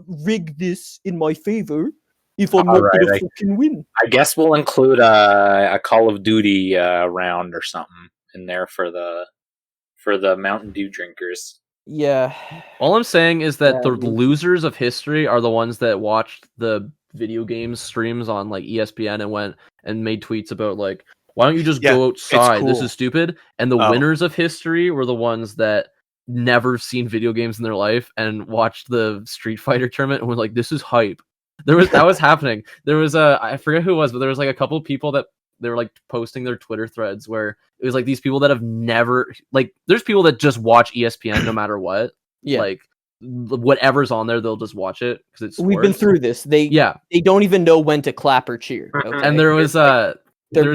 rig this in my favor if I'm not gonna fucking win?" I guess we'll include a Call of Duty round or something in there for the Mountain Dew drinkers. Yeah. All I'm saying is that the losers of history are the ones that watched the video games streams on like ESPN and went and made tweets about like, why don't you just go outside? Cool. This is stupid. And the winners of history were the ones that never seen video games in their life and watched the Street Fighter tournament and were like, this is hype. That was happening. There was I forget who it was, but there was like a couple of people that they were like posting their Twitter threads where it was like these people that have never like there's people that just watch ESPN no matter what. Yeah. Like whatever's on there, they'll just watch it because it's sports. We've been through this. They don't even know when to clap or cheer. Okay? And there was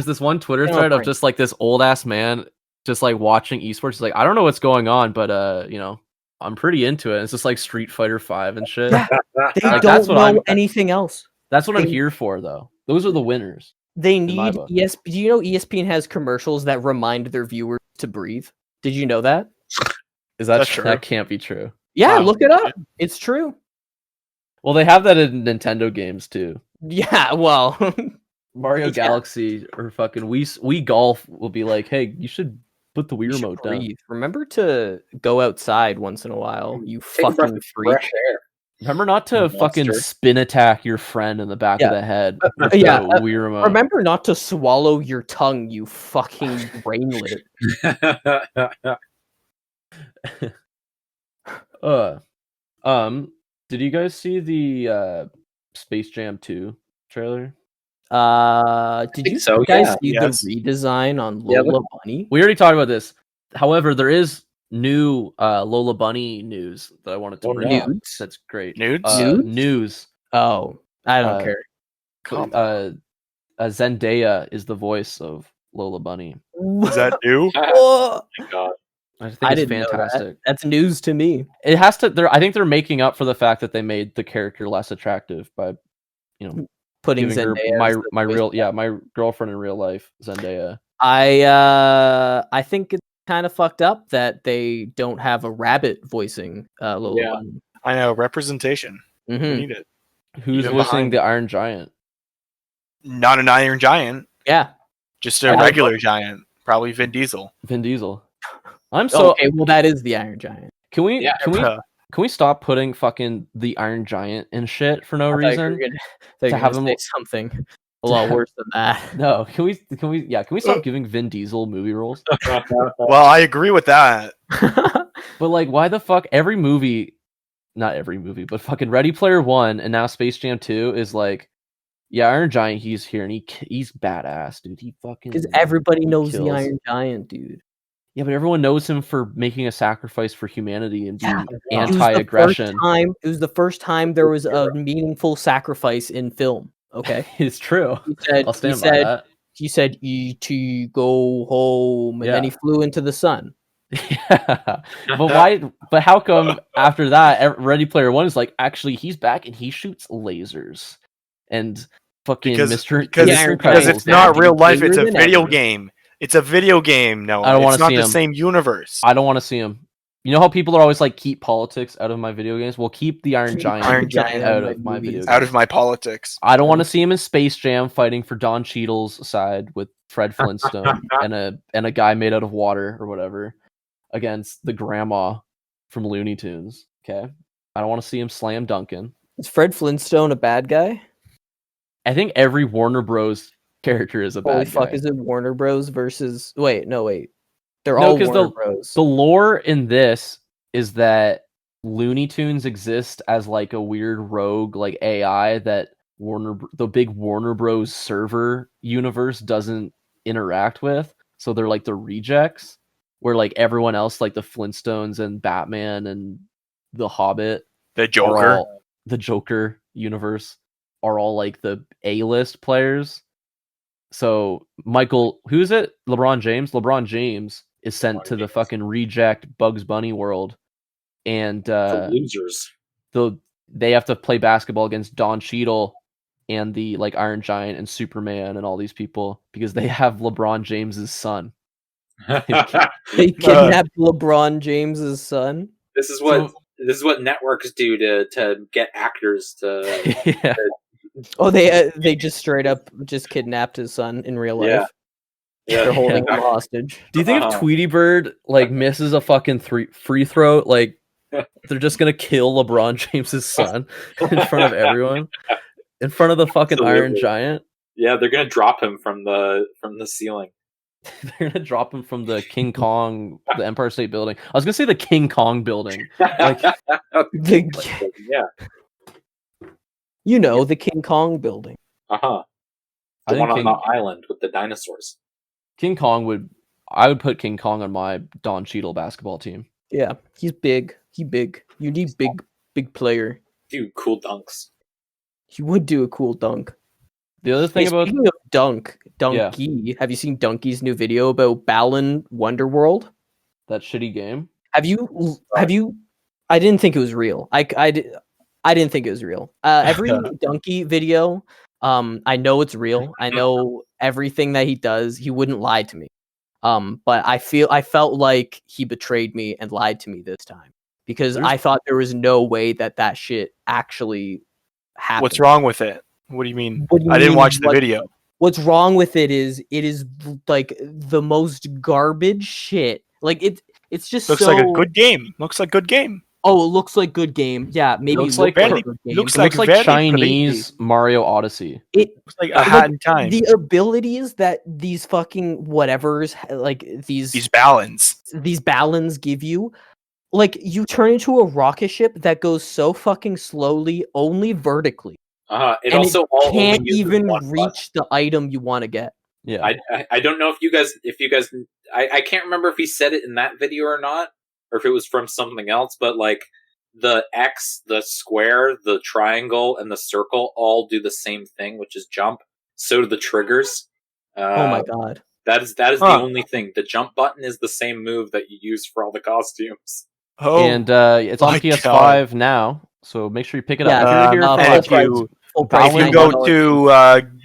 this one Twitter thread of just like this old ass man just like watching esports. He's like, I don't know what's going on, but you know, I'm pretty into it. It's just like Street Fighter 5 and shit. Yeah, they like, don't know anything else. That's what I'm here for, though. Those are the winners. They need ESPN. Do you know ESPN has commercials that remind their viewers to breathe? Did you know that? Is that true? That can't be true. Yeah, look it up. It's true. Well, they have that in Nintendo games too. Yeah, well, Mario Galaxy or fucking Wii Golf will be like, hey, you should put the Wii remote down. Remember to go outside once in a while, you fucking freak. Remember not to fucking spin attack your friend in the back of the head. Wii remote. Remember not to swallow your tongue, you fucking brainlet. Did you guys see the Space Jam 2 trailer? Did you guys see the redesign on Lola Bunny? We already talked about this. However, there is new Lola Bunny news that I wanted to bring up. That's great. News. Oh, I don't care. Zendaya is the voice of Lola Bunny. Is that new? Oh my God. I think it's fantastic. That's news to me. It has to. I think they're making up for the fact that they made the character less attractive by, you know, putting Zendaya my girlfriend in real life, Zendaya. I think it's kind of fucked up that they don't have a rabbit voicing Lola Bunny. I know, representation. Mm-hmm. We need it. Who's voicing the Iron Giant? Not an Iron Giant. Yeah, just a regular giant. Probably Vin Diesel. Vin Diesel. I'm so okay. Well, that is the Iron Giant. Can we stop putting fucking the Iron Giant in shit for no reason? To have him say something a lot worse than that. No, can we stop giving Vin Diesel movie roles? Well, I agree with that. But like, why the fuck every movie, not every movie, but fucking Ready Player One and now Space Jam 2 is like, yeah, Iron Giant, he's here and he's badass, dude. He fucking because everybody knows the Iron Giant, dude. Yeah, but everyone knows him for making a sacrifice for humanity and being anti-aggression. It was the first time there was a meaningful sacrifice in film. Okay, it's true. I'll stand by that. He said, "E.T. go home," and then he flew into the sun. Yeah, but why? But how come after that, Ready Player One is like, actually, he's back and he shoots lasers and fucking because it's not real life. It's a video game. It's a video game. No, I don't want to see him. It's not the same universe. I don't want to see him. You know how people are always like, keep politics out of my video games? Well, keep the Iron Giant out of my video games. Out of my politics. I don't want to see him in Space Jam fighting for Don Cheadle's side with Fred Flintstone and a guy made out of water or whatever against the grandma from Looney Tunes. Okay? I don't want to see him slam Duncan. Is Fred Flintstone a bad guy? I think every Warner Bros. Character is a bad guy. Holy fuck, is it Warner Bros. Versus... Wait. They're all Warner Bros. The lore in this is that Looney Tunes exist as like a weird rogue like AI that the big Warner Bros. Server universe doesn't interact with. So they're like the rejects, where like everyone else, like the Flintstones and Batman and the Hobbit, the Joker, the Joker universe, are all like the A-list players. So who's it? LeBron James. LeBron James is sent to the fucking reject Bugs Bunny world, and the losers. They have to play basketball against Don Cheadle and the like Iron Giant and Superman and all these people because they have LeBron James's son. They kidnapped LeBron James's son. This is what networks do to get actors to. Yeah. Oh, they just straight up just kidnapped his son in real life. Yeah. They're holding him hostage. Do you think if Tweety Bird like misses a fucking free throw, like they're just gonna kill LeBron James's son in front of everyone, in front of the fucking Iron Giant? Yeah, they're gonna drop him from the ceiling. They're gonna drop him from the King Kong, the Empire State Building. I was gonna say the King Kong building. Like, yeah. You know, the King Kong building. The one on the island with the dinosaurs. King Kong I would put King Kong on my Don Cheadle basketball team. Yeah, he's big. You need big player. Do cool dunks. He would do a cool dunk. The other thing about speaking of Donkey, have you seen Donkey's new video about Balan Wonderworld? That shitty game. Have you? I didn't think it was real. I didn't think it was real. Every Donkey video, I know it's real. I know everything that he does. He wouldn't lie to me. But I felt like he betrayed me and lied to me this time because I thought there was no way that shit actually happened. What's wrong with it? What do you mean? I didn't watch the video. What's wrong with it is like the most garbage shit. Like it's just looks like a good game. Looks like good game. Oh, it looks like good game. Yeah, maybe looks like Chinese Mario Odyssey. It looks like a hat in time. The abilities that these fucking whatevers like these balance give you, like you turn into a rocket ship that goes so fucking slowly, only vertically. It also can't even reach the item you want to get. Yeah, I don't know if you guys I can't remember if he said it in that video or not, or if it was from something else, but like the X, the square, the triangle, and the circle all do the same thing, which is jump. So do the triggers. Oh my god. That is the only thing. The jump button is the same move that you use for all the costumes. Oh, and it's on PS5 now, so make sure you pick it up. If you go to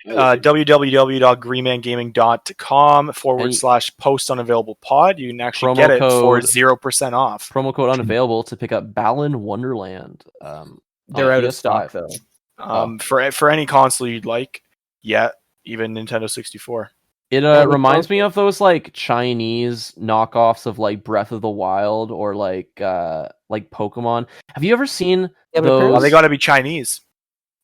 www.greenmangaming.com/post-unavailable-pod, you can actually get it for 0% off. Promo code unavailable to pick up Balan Wonderland. They're out of stock though. For any console you'd like, even Nintendo 64. It reminds me of those like Chinese knockoffs of like Breath of the Wild or like Pokemon. Have you ever seen those? They got to be Chinese.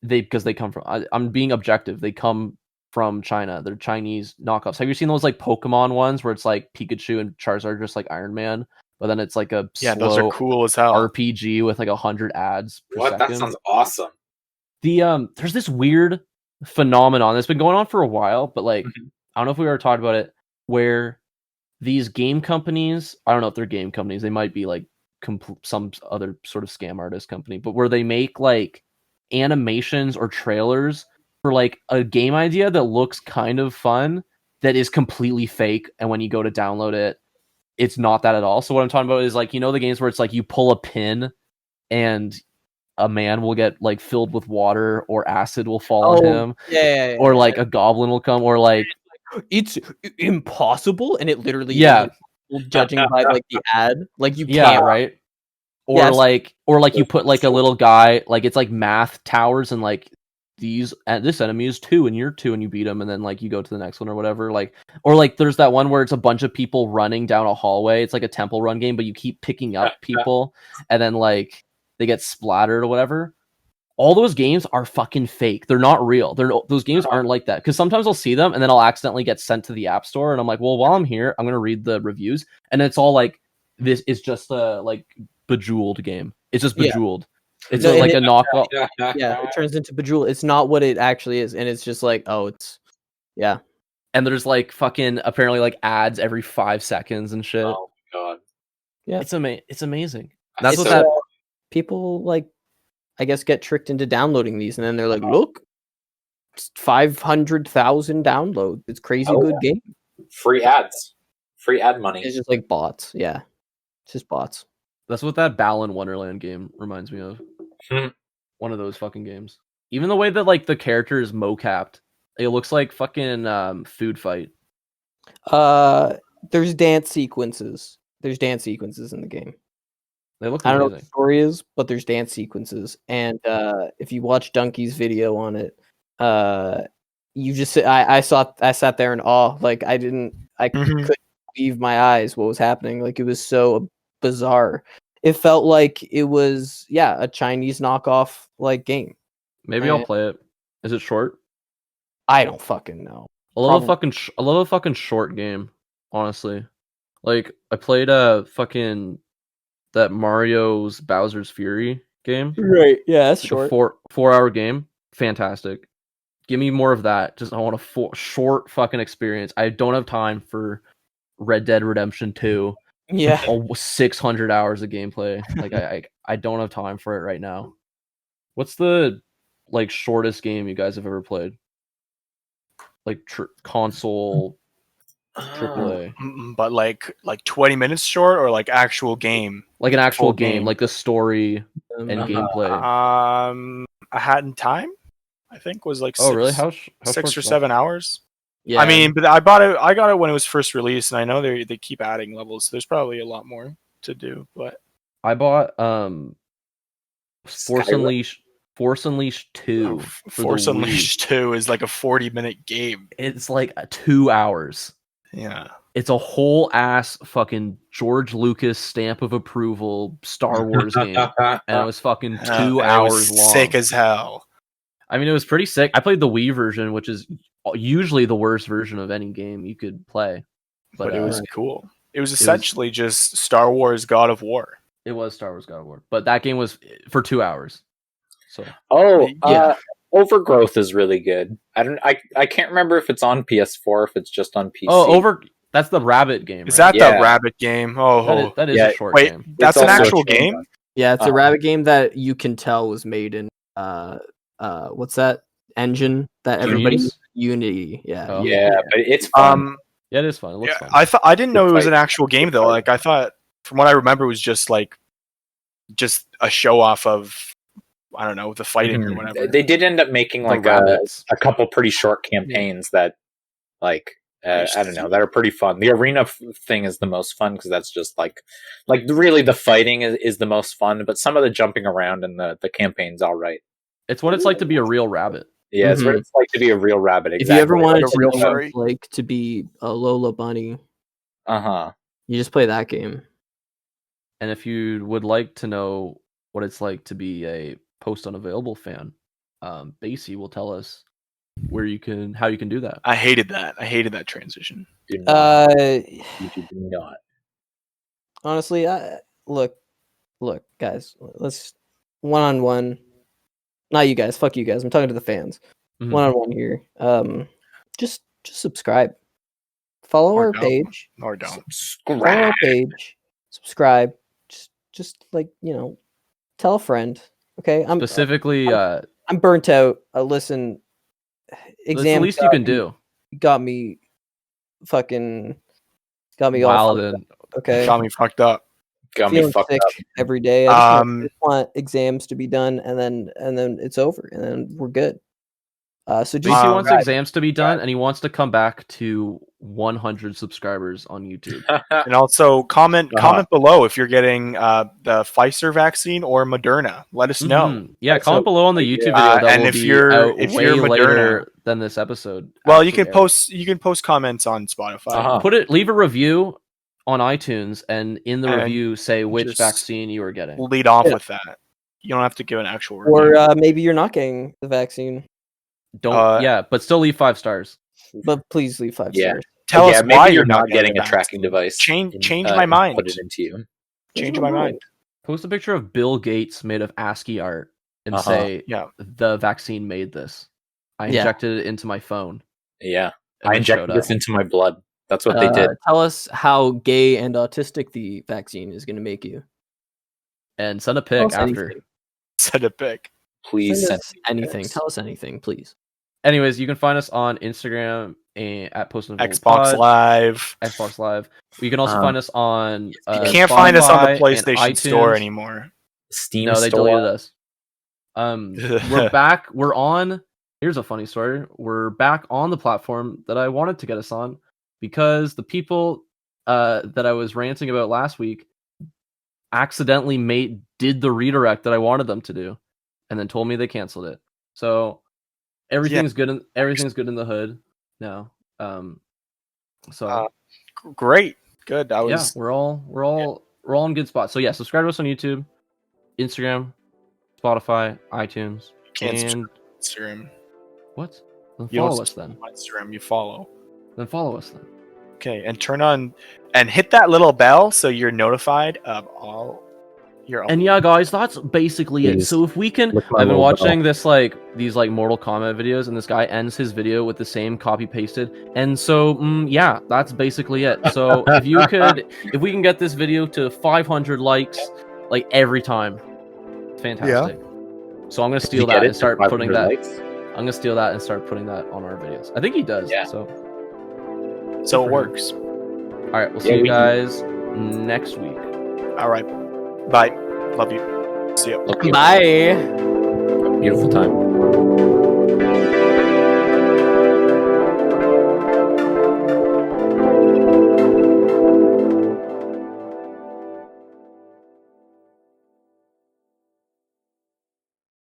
Because they come from. I'm being objective. They come from China. They're Chinese knockoffs. Have you seen those like Pokemon ones where it's like Pikachu and Charizard just like Iron Man, but then it's like a slow those are cool as hell RPG with like 100 ads per second. That sounds awesome. There's this weird phenomenon that's been going on for a while, but like I don't know if we ever talked about it, where these game companies, I don't know if they're game companies, they might be like some other sort of scam artist company, but where they make like animations or trailers for like a game idea that looks kind of fun that is completely fake, and when you go to download it, it's not that at all. So what I'm talking about is like, you know, the games where it's like you pull a pin and a man will get like filled with water or acid will fall on him, or like a goblin will come, or like it's impossible, and it literally judging by like the ad, like you can't, right? Or like you put like a little guy, like it's like math towers, and like this enemy is 2 and you're 2 and you beat him, and then like you go to the next one or whatever. Like, or like there's that one where it's a bunch of people running down a hallway. It's like a temple run game, but you keep picking up people and then like they get splattered or whatever. All those games are fucking fake. They're not real. Those games aren't like that. Because sometimes I'll see them and then I'll accidentally get sent to the App Store, and I'm like, well, while I'm here, I'm gonna read the reviews, and it's all like, this is just a like Bejeweled game. It's just Bejeweled. It's like a knockoff. It turns into Bejeweled. It's not what it actually is, and it's just like, and there's like fucking apparently like ads every 5 seconds and shit. Oh god. Yeah. It's amazing. That's That's what so- that people like, I guess, get tricked into downloading these, and then they're like, look, it's 500,000 downloads. It's crazy good game. Free ads. Free ad money. It's just like bots. Yeah. It's just bots. That's what that Balan Wonderland game reminds me of. One of those fucking games. Even the way that like the character is mocapped, it looks like fucking Food Fight. There's dance sequences. There's dance sequences in the game. They look I don't know amazing. what the story is, but there's dance sequences. And if you watch Donkey's video on it, you just I sat there in awe. Like I couldn't believe my eyes what was happening. Like it was so bizarre. It felt like it was a Chinese knockoff like game. Maybe I'll play it. Is it short? I don't fucking know. I love a fucking short game, honestly. Like I played that Mario's Bowser's Fury game. Right. Yeah, that's Like short. a 4-hour game. Fantastic. Give me more of that. Just I want a short fucking experience. I don't have time for Red Dead Redemption 2. Yeah. 600 hours of gameplay. Like I don't have time for it right now. What's the like shortest game you guys have ever played? Like console AAA. But like 20 minutes short, or like actual game? Like an actual Full game, game. like the story and gameplay. A Hat in Time, I think, was like Really? How 6 or 7 hours. Yeah. I mean, but I got it when it was first released, and I know they keep adding levels. So there's probably a lot more to do, but I bought Force Unleashed 2. Force Unleashed 2 is like a 40-minute game. It's like 2 hours. Yeah. It's a whole ass fucking George Lucas stamp of approval Star Wars game, and it was fucking 2 hours long. Sick as hell. I mean, it was pretty sick. I played the Wii version, which is usually the worst version of any game you could play, but it was cool. It was essentially just Star Wars God of War. It was Star Wars God of War, but that game was for 2 hours. So Overgrowth is really good. I can't remember if it's on PS4, if it's just on PC. That's the rabbit game. Is that the rabbit game? Oh, that is a short wait, game. That's an actual game? Yeah, it's a rabbit game that you can tell was made in what's that engine that everybody Unity. Yeah. Oh. Yeah, but it's fun. Yeah, it is fun. It looks fun. I didn't know it was an actual game though. Like I thought, from what I remember, it was just a show off of, I don't know, the fighting or whatever. They did end up making like a couple pretty short campaigns that like I don't know, that are pretty fun. The arena thing is the most fun because that's just like really the fighting is the most fun, but some of the jumping around and the campaign's all right. It's what it's like to be a real rabbit. Yeah, it's what it's like to be a real rabbit. Exactly. If you ever wanted to know what it's like to be a Lola bunny, you just play that game. And if you would like to know what it's like to be a Post Unavailable fan, Basie will tell us how you can do that. I hated that transition. You do not. Honestly, look, guys. Let's one-on-one. Not you guys. Fuck you guys. I'm talking to the fans. Mm-hmm. One-on-one here. Just subscribe. Follow our page. Or don't. Follow our page. Subscribe. Just like, tell a friend. Okay. I'm burnt out. Listen. That's the least you can do. Got me fucking. Got me wild. All. Okay. Got me fucked up. Got me fucked up every day. I just want exams to be done, and then it's over, and then we're good. So he wants exams to be done, and he wants to come back to 100 subscribers on YouTube. And also comment below if you're getting the Pfizer vaccine or Moderna. Let us know. Yeah, comment below on the YouTube video. And if you're Moderna later than this episode. Well, you can post comments on Spotify. Leave a review on iTunes, and in the review say which vaccine you are getting. Lead off with that. You don't have to give an actual review. Or maybe you're not getting the vaccine. But still leave 5 stars. But please leave 5 stars. Tell us why you're not getting a tracking device. Change my mind. Put it into you. Change my mind. Post a picture of Bill Gates made of ASCII art and say, the vaccine made this. I injected it into my phone. Yeah. I injected this into my blood. That's what they did. Tell us how gay and autistic the vaccine is going to make you. And send a pic after. Anything. Send a pic. Please send us anything. Tell us anything, please. Anyways, you can find us on Instagram at Post Xbox Live. Xbox Live. You can also find us on. You can't Spotify find us on the PlayStation Store anymore. Steam no, they Store. deleted us. We're back. We're on. Here's a funny story. We're back on the platform that I wanted to get us on because the people that I was ranting about last week accidentally did the redirect that I wanted them to do, and then told me they canceled it. So everything's good. Everything's good in the hood now. Great, good. That was we're all in good spots. So yeah, subscribe to us on YouTube, Instagram, Spotify, iTunes, and Instagram. What? Then follow us then. Instagram, you follow. Then follow us then. Okay, and turn on and hit that little bell so you're notified of all your. And yeah, guys, that's basically it. So if we can, I've been watching these Mortal Kombat videos, and this guy ends his video with the same copy pasted. And so yeah, that's basically it. So if we can get this video to 500 likes, like every time, fantastic. Yeah. So I'm gonna steal that and start putting that. Likes? I'm gonna steal that and start putting that on our videos. I think he does. Yeah. So it works. All right, we'll see you guys next week. All right. Bye. Love you. See ya. Bye. Beautiful time.